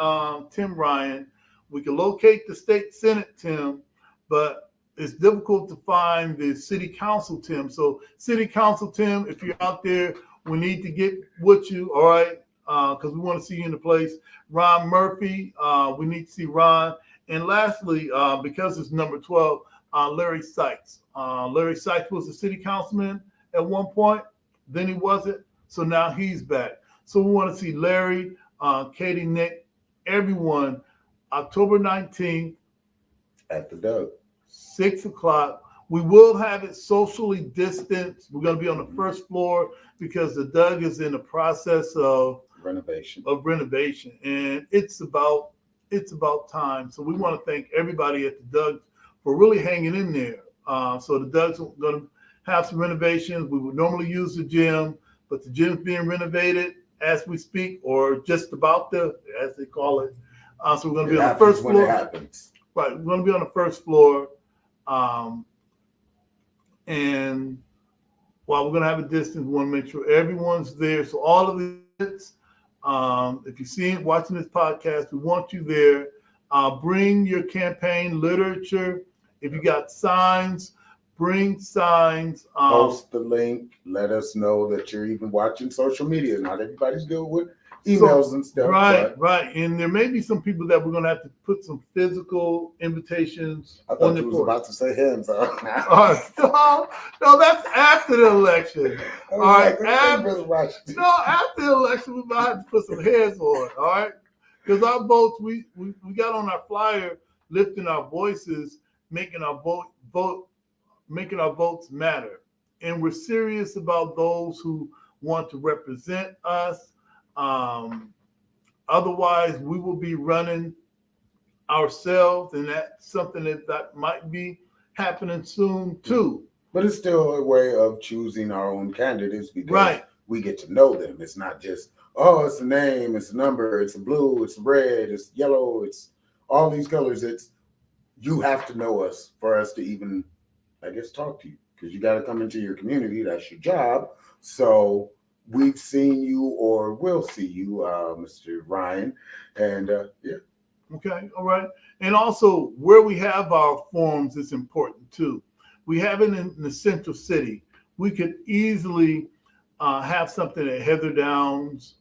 Tim Ryan. We can locate the state senate Tim, but it's difficult to find the city council Tim. So city council Tim, if you're out there, we need to get with you, all right? Because we want to see you in the place. Ron Murphy, we need to see Ron. And lastly, because it's number 12, Larry Sykes. Larry Sykes was a city councilman at one point, then he wasn't, so now he's back. So we want to see Larry, Katie, Nick, everyone, October 19th at the Doug. 6 o'clock. We will have it socially distanced. We're going to be on the first floor because the Doug is in the process of renovation. And it's about time. So we want to thank everybody at the Doug for really hanging in there. So the Doug's going to have some renovations. We would normally use the gym, but the gym's being renovated as we speak, or just about to, as they call it. So we're going to be on the first floor. It happens. Right, we're going to be on the first floor. And while we're going to have a distance, we want to make sure everyone's there. So all of this, if you're seeing, watching this podcast, we want you there. Bring your campaign literature. If you got signs, bring signs. Post the link. Let us know that you're even watching social media. Not everybody's good with emails and stuff. Right. And there may be some people that we're going to have to put some physical invitations. I thought you was about to say hands on. No, that's after the election. All right. After the election, we might have to put some hands on. All right. Because our votes, we got on our flyer, lifting our voices, making our votes matter. And we're serious about those who want to represent us. Otherwise, we will be running ourselves, and that's something that might be happening soon too. But it's still a way of choosing our own candidates because we get to know them. It's not just, it's a name, it's a number, it's a blue, it's red, it's yellow, it's all these colors. It's you have to know us for us to even, I guess, talk to you, because you got to come into your community. That's your job. So we've seen you or will see you, Mr. Ryan. And Okay, all right. And also where we have our forums is important too. We have it in the central city. We could easily have something at Heather Downs.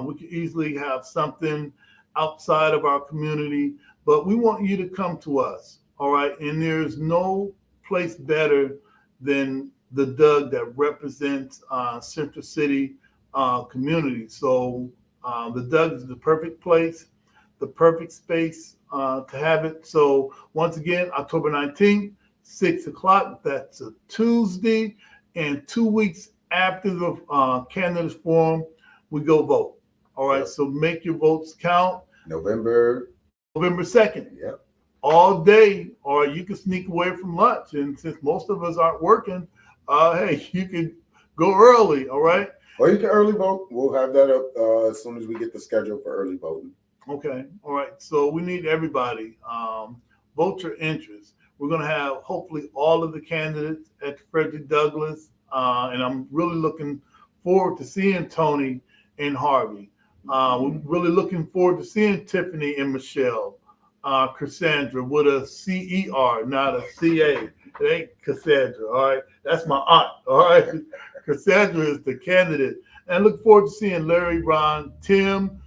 We could easily have something outside of our community, but we want you to come to us, all right? And there's no place better than the Doug that represents Central City community. So the Doug is the perfect place, the perfect space to have it. So once again, October 19th, 6 o'clock, that's a Tuesday, and 2 weeks after the candidates forum, we go vote. All right, so make your votes count. November 2nd. Yep. All day, or you can sneak away from lunch. And since most of us aren't working, hey, you can go early, all right? Or you can early vote. We'll have that up as soon as we get the schedule for early voting. Okay, all right. So we need everybody. Vote your interest. We're going to have hopefully all of the candidates at Frederick Douglass. And I'm really looking forward to seeing Tony and Harvey. We're really looking forward to seeing Tiffany and Michelle. Cassandra with a CER, not a CA. It ain't Cassandra, all right? That's my aunt, all right? Cassandra is the candidate. And I look forward to seeing Larry, Ron, Tim,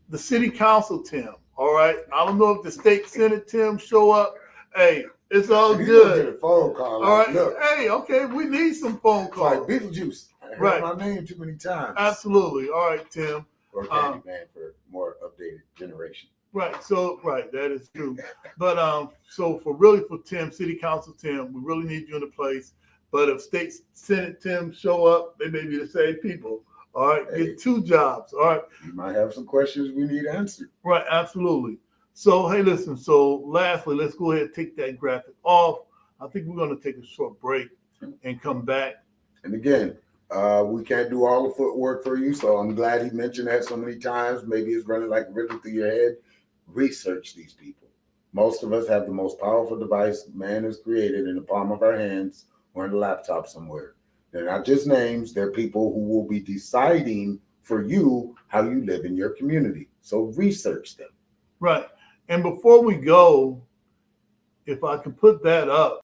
the city council Tim, all right? I don't know if the state senate Tim show up. Hey, it's all good. Get a phone call. All right. Look, hey, okay, we need some phone calls. Like Beetlejuice. I heard my name too many times. Absolutely. All right, Tim. Or Candyman for more updated generation. Right. So, that is true. But so for Tim, City Council Tim, we really need you in the place. But if State Senate Tim show up, they may be the same people. All right. Get two jobs. All right. You might have some questions we need answered. Right. Absolutely. So, hey, listen. So, lastly, let's go ahead and take that graphic off. I think we're going to take a short break and come back. And again, we can't do all the footwork for you. So I'm glad he mentioned that so many times. Maybe it's running like a river through your head. research these people. Most of us have the most powerful device man has created in the palm of our hands or in a laptop somewhere. They're not just names, they're people who will be deciding for you how you live in your community. So research them. Right. And before we go, if I could put that up.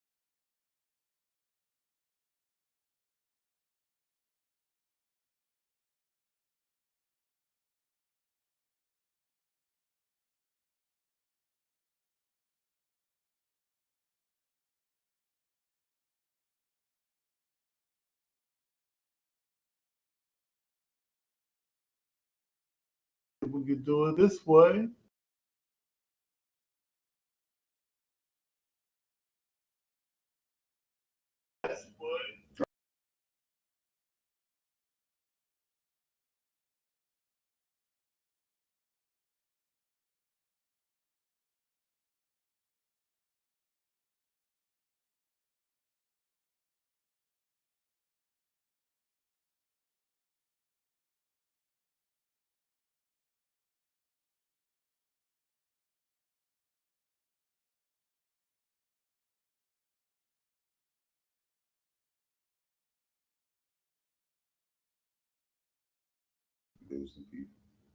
We could do it this way.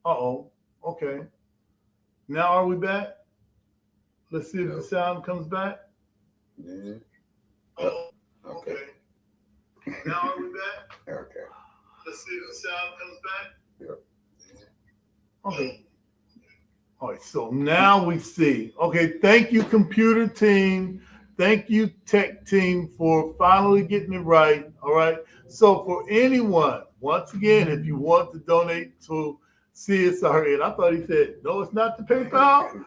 Uh-oh. Okay. Now are we back? Let's see if the sound comes back. Yeah. Uh-oh. Okay. Now are we back? Okay. Let's see if the sound comes back. Yep. Okay. All right, so now we see. Okay, thank you, computer team. Thank you, tech team, for finally getting it right. All right. So for anyone, once again, if you want to donate to CSRN, I thought he said, no, it's not the PayPal.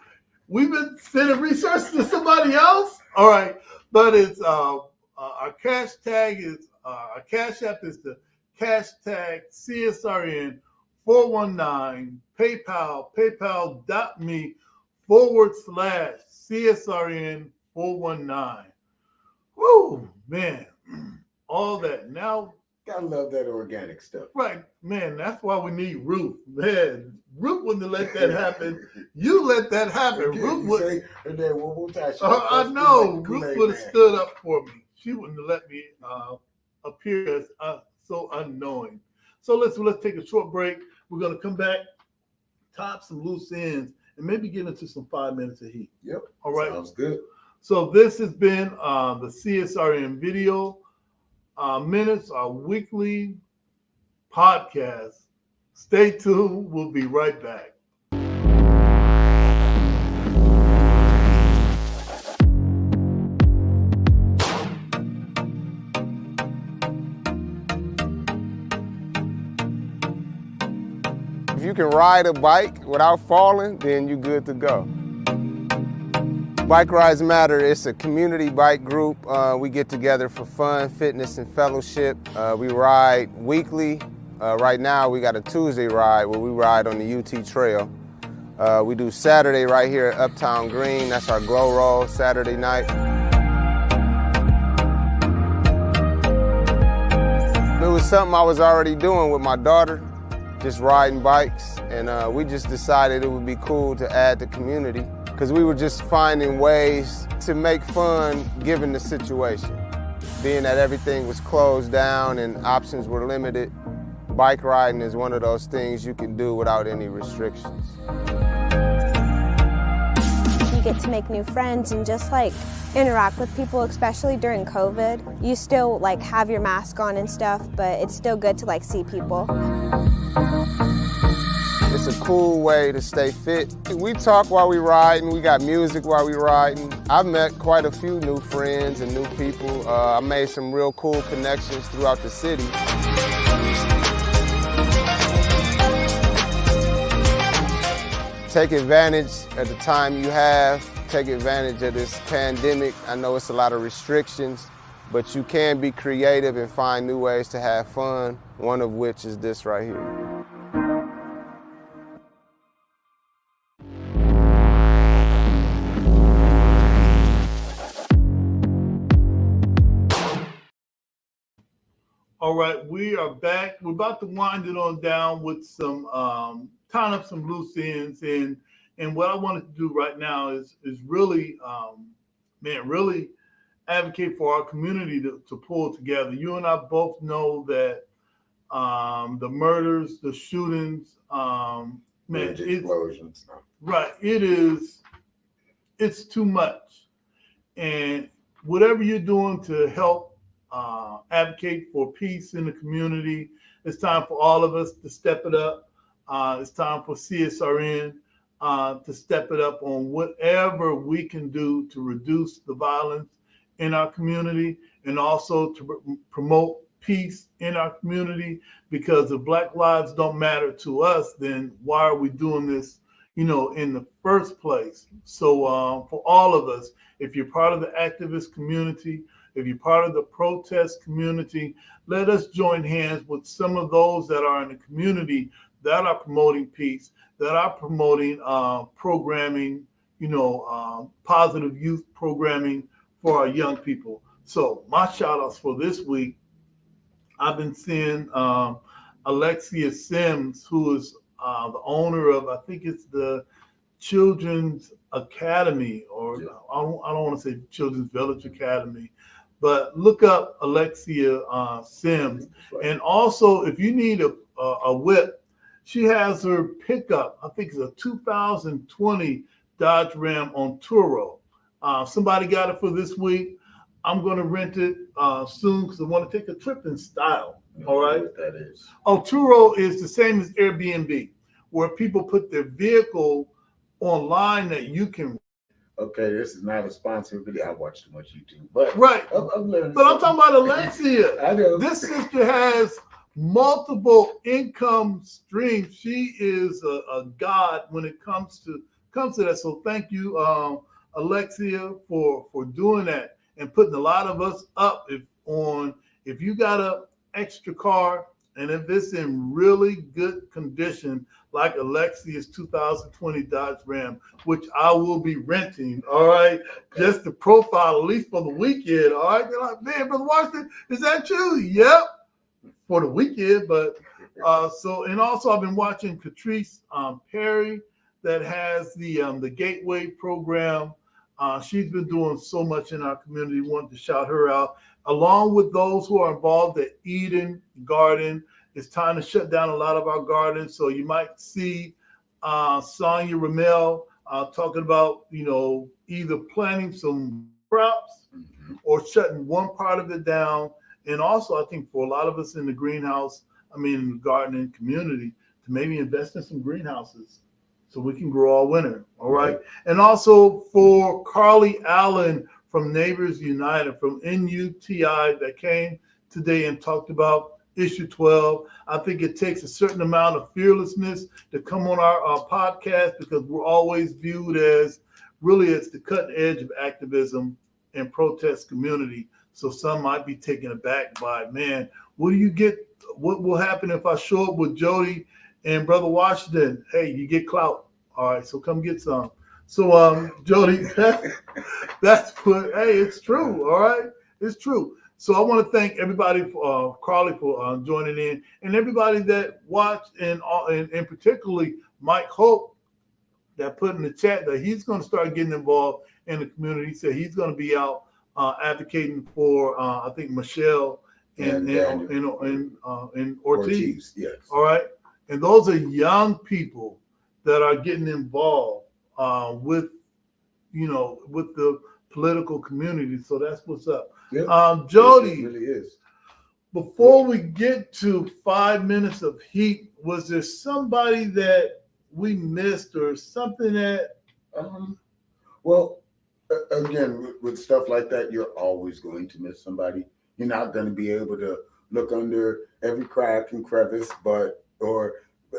We've been sending resources to somebody else. All right. But it's our cash tag is our cash app is the cash tag CSRN 419 PayPal, paypal.me/CSRN 419. Woo, man. All that. Now, Gotta love that organic stuff. right, man, that's why we need Ruth. Man, Ruth wouldn't let that happen. You let that happen. Again, Ruth you would. say her name one more time. I know. Ruth would have stood up for me. She wouldn't have let me appear as so unknowing. So let's take a short break. We're gonna come back, top some loose ends, and maybe get into some 5 minutes of heat. Yep. All right. Sounds good. So this has been the CSRN video minutes, our weekly podcast. Stay tuned. We'll be right back. If you can ride a bike without falling, then you're good to go. Bike Rides Matter, it's a community bike group. We get together for fun, fitness, and fellowship. We ride weekly. Right now, we got a Tuesday ride where we ride on the UT Trail. We do Saturday right here at Uptown Green. That's our glow roll Saturday night. It was something I was already doing with my daughter, just riding bikes, and we just decided it would be cool to add the community because we were just finding ways to make fun given the situation. Being that everything was closed down and options were limited, bike riding is one of those things you can do without any restrictions. You get to make new friends and just like interact with people, especially during COVID. You still like have your mask on and stuff, but it's still good to like see people. It's a cool way to stay fit. We talk while we riding, we got music while we riding. I've met quite a few new friends and new people. I made some real cool connections throughout the city. Take advantage of the time you have. Take advantage of this pandemic. I know it's a lot of restrictions, but you can be creative and find new ways to have fun, one of which is this right here. All right, we are back. We're about to wind it on down with some tying up some loose ends. And And what I wanted to do right now is really, really advocate for our community to pull together. You and I both know that the murders, the shootings, Bridge explosions. right, it's too much. And whatever you're doing to help advocate for peace in the community, it's time for all of us to step it up. It's time for CSRN to step it up on whatever we can do to reduce the violence in our community and also to promote peace in our community. Because if Black lives don't matter to us, then why are we doing this, in the first place? So for all of us, if you're part of the activist community, if you're part of the protest community, let us join hands with some of those that are in the community that are promoting peace, that are promoting programming, positive youth programming for our young people. So my shout outs for this week, I've been seeing Alexia Sims, who is the owner of, I think it's the Children's Academy, or I don't want to say Children's Village Academy, but look up Alexia Sims. And also, if you need a whip, she has her pickup. I think it's a 2020 Dodge Ram on Turo. Somebody got it for this week. I'm going to rent it soon because I want to take a trip in style. All right. What that is. Oh, Turo is the same as Airbnb, where people put their vehicle online that you can. Okay, this is not a sponsor video. I watch too much YouTube, but Right. I'm learning. But I'm talking about Alexia. I know. This sister has multiple income streams. She is a god when it comes to that. So thank you, Alexia, for doing that and putting a lot of us up if you got a extra car and if it's in really good condition, like Alexia's 2020 Dodge Ram, which I will be renting, all right, just to profile, at least for the weekend, all right? They're like, man, Brother Washington, is that true? Yep, for the weekend, but and also I've been watching Catrice Perry that has the Gateway program. She's been doing so much in our community. Wanted to shout her out, along with those who are involved at Eden Garden. It's time to shut down a lot of our gardens, so you might see Sonia Ramel talking about either planting some crops or shutting one part of it down. And also, I think for a lot of us in the greenhouse, in the gardening community, to maybe invest in some greenhouses so we can grow all winter. All right. And also for Carly Allen from Neighbors United, from NUTI, that came today and talked about issue 12. I think it takes a certain amount of fearlessness to come on our podcast, because we're always viewed as really it's the cutting edge of activism and protest community. So some might be taken aback by, man, what will happen if I show up with Jody and Brother Washington? Hey, you get clout. All right, so come get some. So Jody, that's what, hey, it's true. All right, it's true. So I want to thank everybody for Carly for joining in, and everybody that watched, and particularly Mike Hope that put in the chat that he's going to start getting involved in the community. He said he's going to be out advocating for I think Michelle and Ortiz. Yes. All right, and those are young people that are getting involved with the political community. So that's what's up. Yep. Jody, it really is. Before we get to 5 minutes of heat, was there somebody that we missed or something that? Well, again, with stuff like that, you're always going to miss somebody. You're not going to be able to look under every crack and crevice, or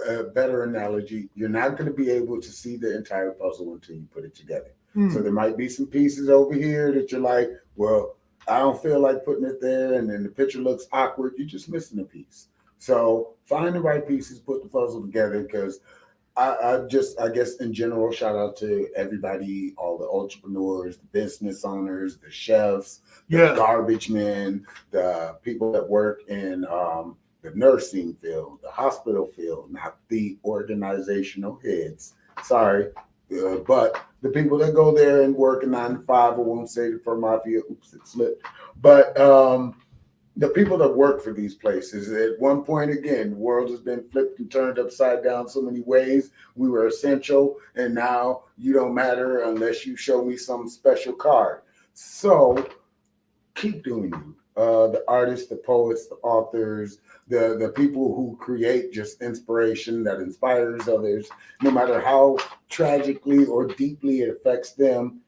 a better analogy, you're not going to be able to see the entire puzzle until you put it together. So there might be some pieces over here that you're like, well, I don't feel like putting it there, and then the picture looks awkward. You're just missing a piece. So find the right pieces, put the puzzle together, because I guess in general, shout out to everybody, all the entrepreneurs, the business owners, the chefs, the garbage men, the people that work in the nursing field, the hospital field, not the organizational heads. Sorry, But the people that go there and work a 9 to 5, I won't say the for mafia, oops, it slipped. But the people that work for these places, at one point again, the world has been flipped and turned upside down so many ways. We were essential, and now you don't matter unless you show me some special card. So keep doing you. The artists, the poets, the authors, the people who create just inspiration that inspires others, no matter how tragically or deeply it affects them.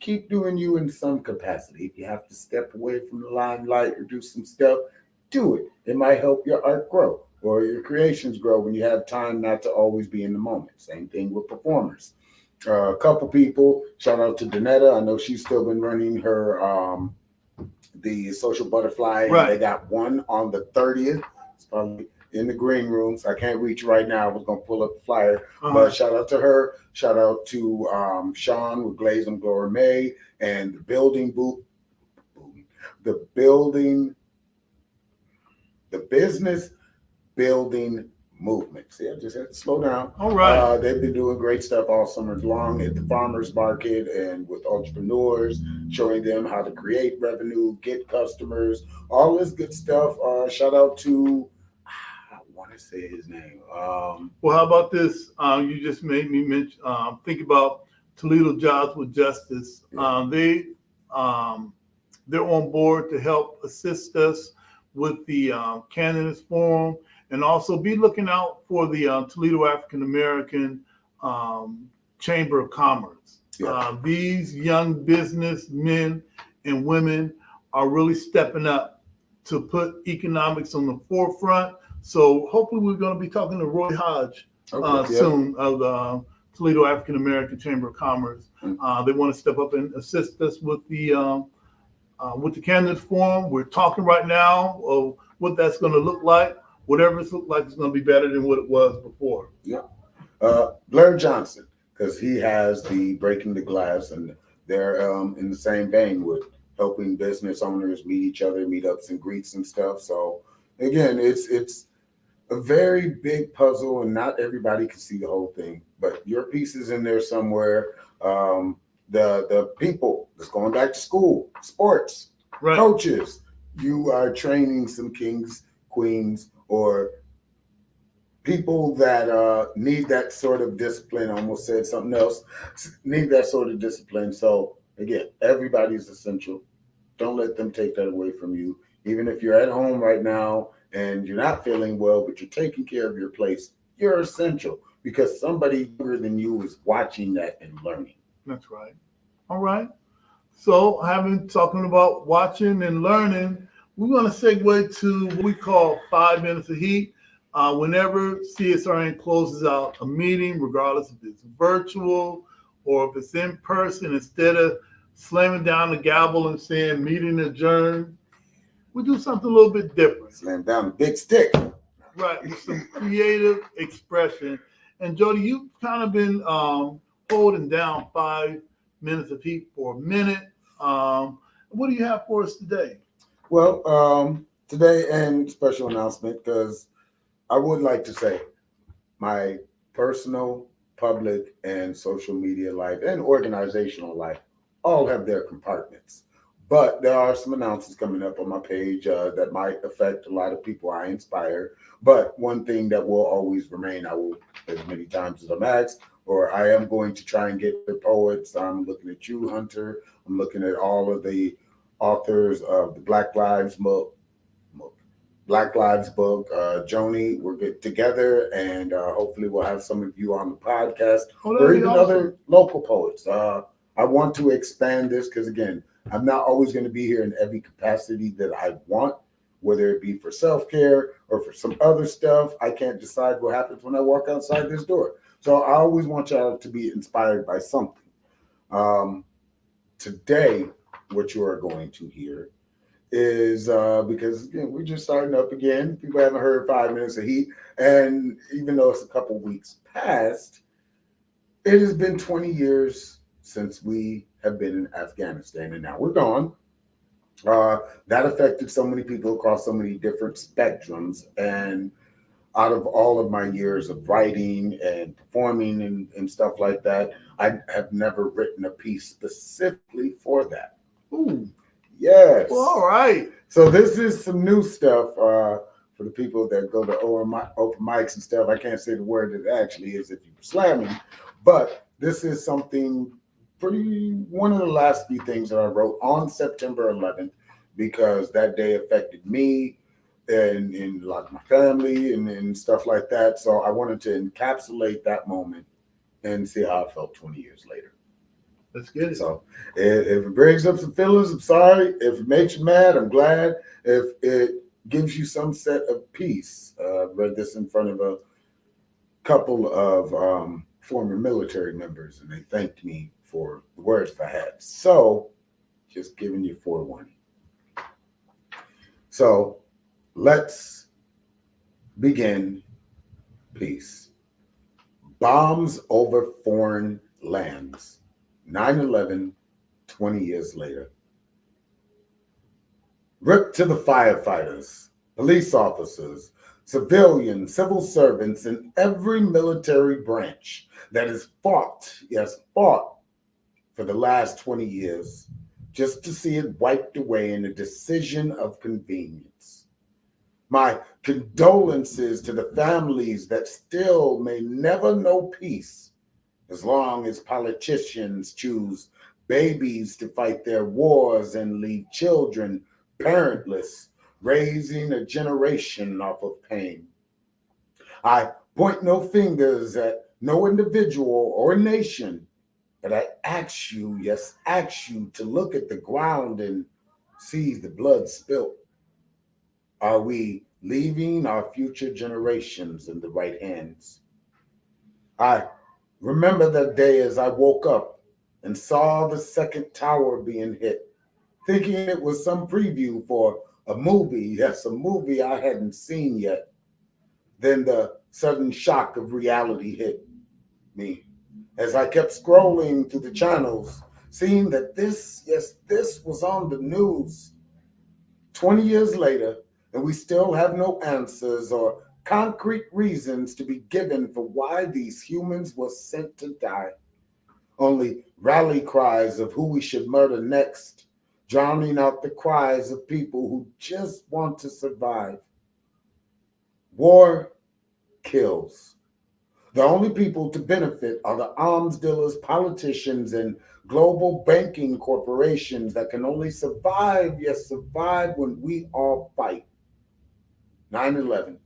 Keep doing you in some capacity. If you have to step away from the limelight or do some stuff, do it. It might help your art grow or your creations grow when you have time not to always be in the moment. Same thing with performers. A couple people, shout out to Danetta. I know she's still been running her the social butterfly, and they got one on the 30th. It's probably in the green rooms. I can't reach right now. I was gonna pull up the flyer, but shout out to her. Shout out to Sean with Glaze and Gourmet and the building booth, the building, the business building movement. See, I just had to slow down. All right. They've been doing great stuff all summer long at the farmers market and with entrepreneurs, showing them how to create revenue, get customers, all this good stuff. Shout out to, I want to say his name. Well, how about this? You just made me mention. Think about Toledo Jobs with Justice. They're on board to help assist us with the candidates forum, and also be looking out for the Toledo African American Chamber of Commerce. These young businessmen and women are really stepping up to put economics on the forefront. So hopefully we're going to be talking to Roy Hodge soon of the Toledo African American Chamber of Commerce. They want to step up and assist us with the candidates forum. We're talking right now of what that's going to look like. Whatever it's looked like, it's going to be better than what it was before. Blair Johnson, because he has the Breaking the Glass, and they're in the same vein with helping business owners meet each other, meetups and greets and stuff. So again, it's a very big puzzle, and not everybody can see the whole thing. But your piece is in there somewhere. The people that's going back to school, sports, coaches, you are training some kings, queens, or people that need that sort of discipline. I almost said something else. Need that sort of discipline. So again, everybody's essential. Don't let them take that away from you. Even if you're at home right now and you're not feeling well, but you're taking care of your place, you're essential because somebody younger than you is watching that and learning. That's right. All right. So talking about watching and learning, we're going to segue to what we call 5 minutes of heat. Whenever CSRN closes out a meeting, regardless if it's virtual or if it's in person, instead of slamming down the gavel and saying meeting adjourned, we do something a little bit different. Slam down the big stick. Right, with some creative expression. And Jody, you've kind of been holding down 5 minutes of heat for a minute. What do you have for us today? Well, today, and special announcement, because I would like to say my personal, public, and social media life and organizational life all have their compartments. But there are some announcements coming up on my page that might affect a lot of people I inspire. But one thing that will always remain, I will, as many times as I'm asked, or I am going to try and get the poets. I'm looking at you, Hunter. I'm looking at all of the authors of the Black Lives book. Joni, we're good together, and hopefully we'll have some of you on the podcast, or even other local poets. I want to expand this because, again, I'm not always going to be here in every capacity that I want, whether it be for self-care or for some other stuff. I can't decide what happens when I walk outside this door. So I always want y'all to be inspired by something. Today, what you are going to hear is because again, we're just starting up again. People haven't heard 5 minutes of heat. And even though it's a couple weeks past, it has been 20 years since we have been in Afghanistan, and now we're gone. That affected so many people across so many different spectrums. And out of all of my years of writing and performing and stuff like that, I have never written a piece specifically for that. Ooh, Yes. well, all right. So this is some new stuff for the people that go to open mics and stuff. I can't say the word it actually is if you're slamming, but this is something one of the last few things that I wrote on September 11th, because that day affected me and like my family and stuff like that. So I wanted to encapsulate that moment and see how I felt 20 years later. Let's get it. So if it brings up some feelings, I'm sorry. If it makes you mad, I'm glad. If it gives you some set of peace, I read this in front of a couple of former military members, and they thanked me for the words I had. So just giving you forewarning. So let's begin. Peace. Bombs over foreign lands. 9/11, 20 years later. Rip to the firefighters, police officers, civilians, civil servants, and every military branch that has fought, yes, fought for the last 20 years just to see it wiped away in a decision of convenience. My condolences to the families that still may never know peace as long as politicians choose babies to fight their wars and leave children parentless, raising a generation off of pain. I point no fingers at no individual or nation, but I ask you, yes, ask you to look at the ground and see the blood spilt. Are we leaving our future generations in the right hands? I remember that day as I woke up and saw the second tower being hit, thinking it was some preview for a movie, yes, a movie I hadn't seen yet. Then the sudden shock of reality hit me as I kept scrolling through the channels, seeing that this was on the news. 20 years later, and we still have no answers or concrete reasons to be given for why these humans were sent to die. Only rally cries of who we should murder next, drowning out the cries of people who just want to survive. War kills. The only people to benefit are the arms dealers, politicians, and global banking corporations that can only survive, yes, survive when we all fight. 9/11,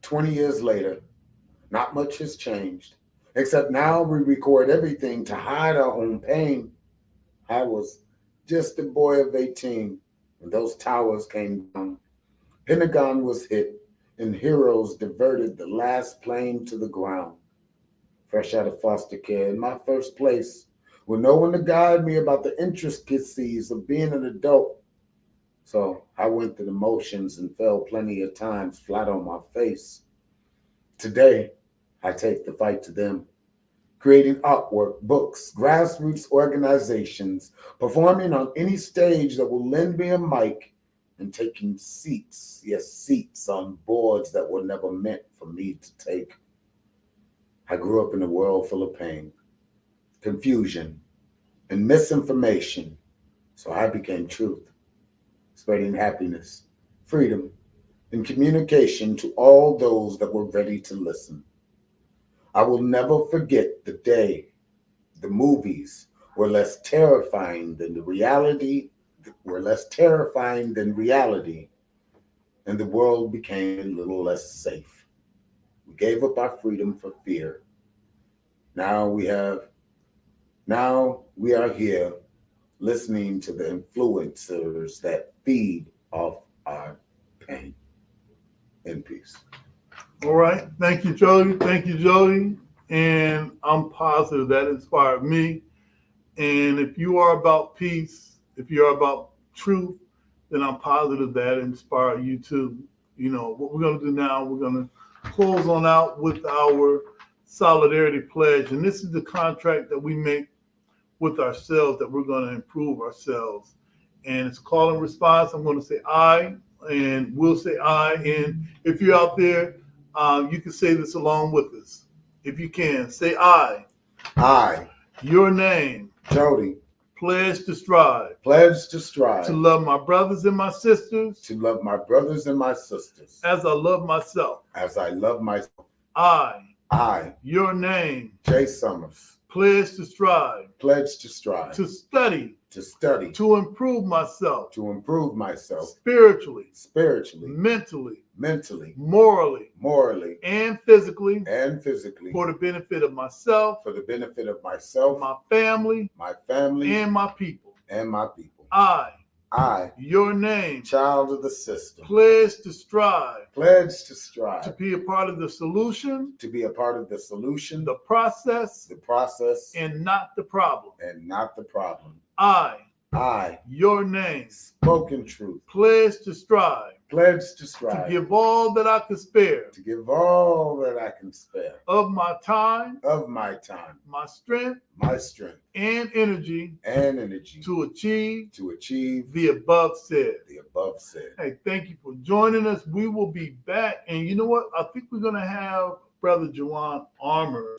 20 years later, not much has changed, except now we record everything to hide our own pain. I was just a boy of 18 when those towers came down. Pentagon was hit, and heroes diverted the last plane to the ground. Fresh out of foster care, in my first place, with no one to guide me about the intricacies of being an adult. So I went through the motions and fell plenty of times flat on my face. Today, I take the fight to them, creating artwork, books, grassroots organizations, performing on any stage that will lend me a mic, and taking seats, yes, seats on boards that were never meant for me to take. I grew up in a world full of pain, confusion, and misinformation, so I became truth, spreading happiness, freedom, and communication to all those that were ready to listen. I will never forget the day the movies were less terrifying than reality, and the world became a little less safe. We gave up our freedom for fear. Now we are here listening to the influencers that feed off our pain. In peace. All right. Thank you, Jody. Thank you, Jody. And I'm positive that inspired me. And if you are about peace, if you're about truth, then I'm positive that inspired you too. You know, what we're going to do now, we're going to close on out with our solidarity pledge. And this is the contract that we make with ourselves, that we're going to improve ourselves. And it's a call and response. I'm going to say I, and we'll say I. And if you're out there You can say this along with us. If you can, say I, your name, Jody, pledge to strive pledge to strive to love my brothers and my sisters to love my brothers and my sisters as I love myself. as I love myself. I, your name, Jay Summers, pledge to strive pledge to strive to study to improve myself spiritually, mentally, morally, and physically for the benefit of myself, my family, and my people. I, your name, child of the system, pledge to strive to be a part of the solution, the process, and not the problem. I, your name, spoken truth, pledge to strive to give all that I can spare of my time, my strength, and energy to achieve the above said. Hey, thank you for joining us. We will be back. And you know what? I think we're going to have Brother Juwan Armour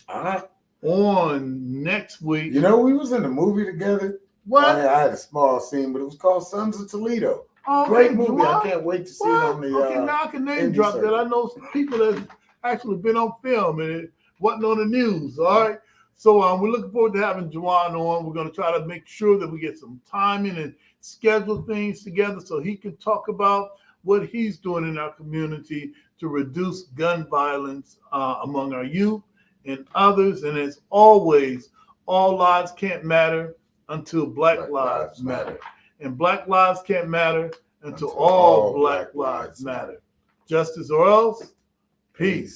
on next week. You know, we was in the movie together. What? I had a small scene, but it was called Sons of Toledo. Okay, Great movie. Juwan? I can't wait to see What? it on the Okay, now I can name indie drop circuit. that. I know some people that actually been on film and it wasn't on the news. All right. So we're looking forward to having Juwan on. We're going to try to make sure that we get some timing and schedule things together so he can talk about what he's doing in our community to reduce gun violence among our youth and others. And as always, all lives can't matter until Black lives matter. And Black lives can't matter until all Black lives matter. Justice or else. Peace.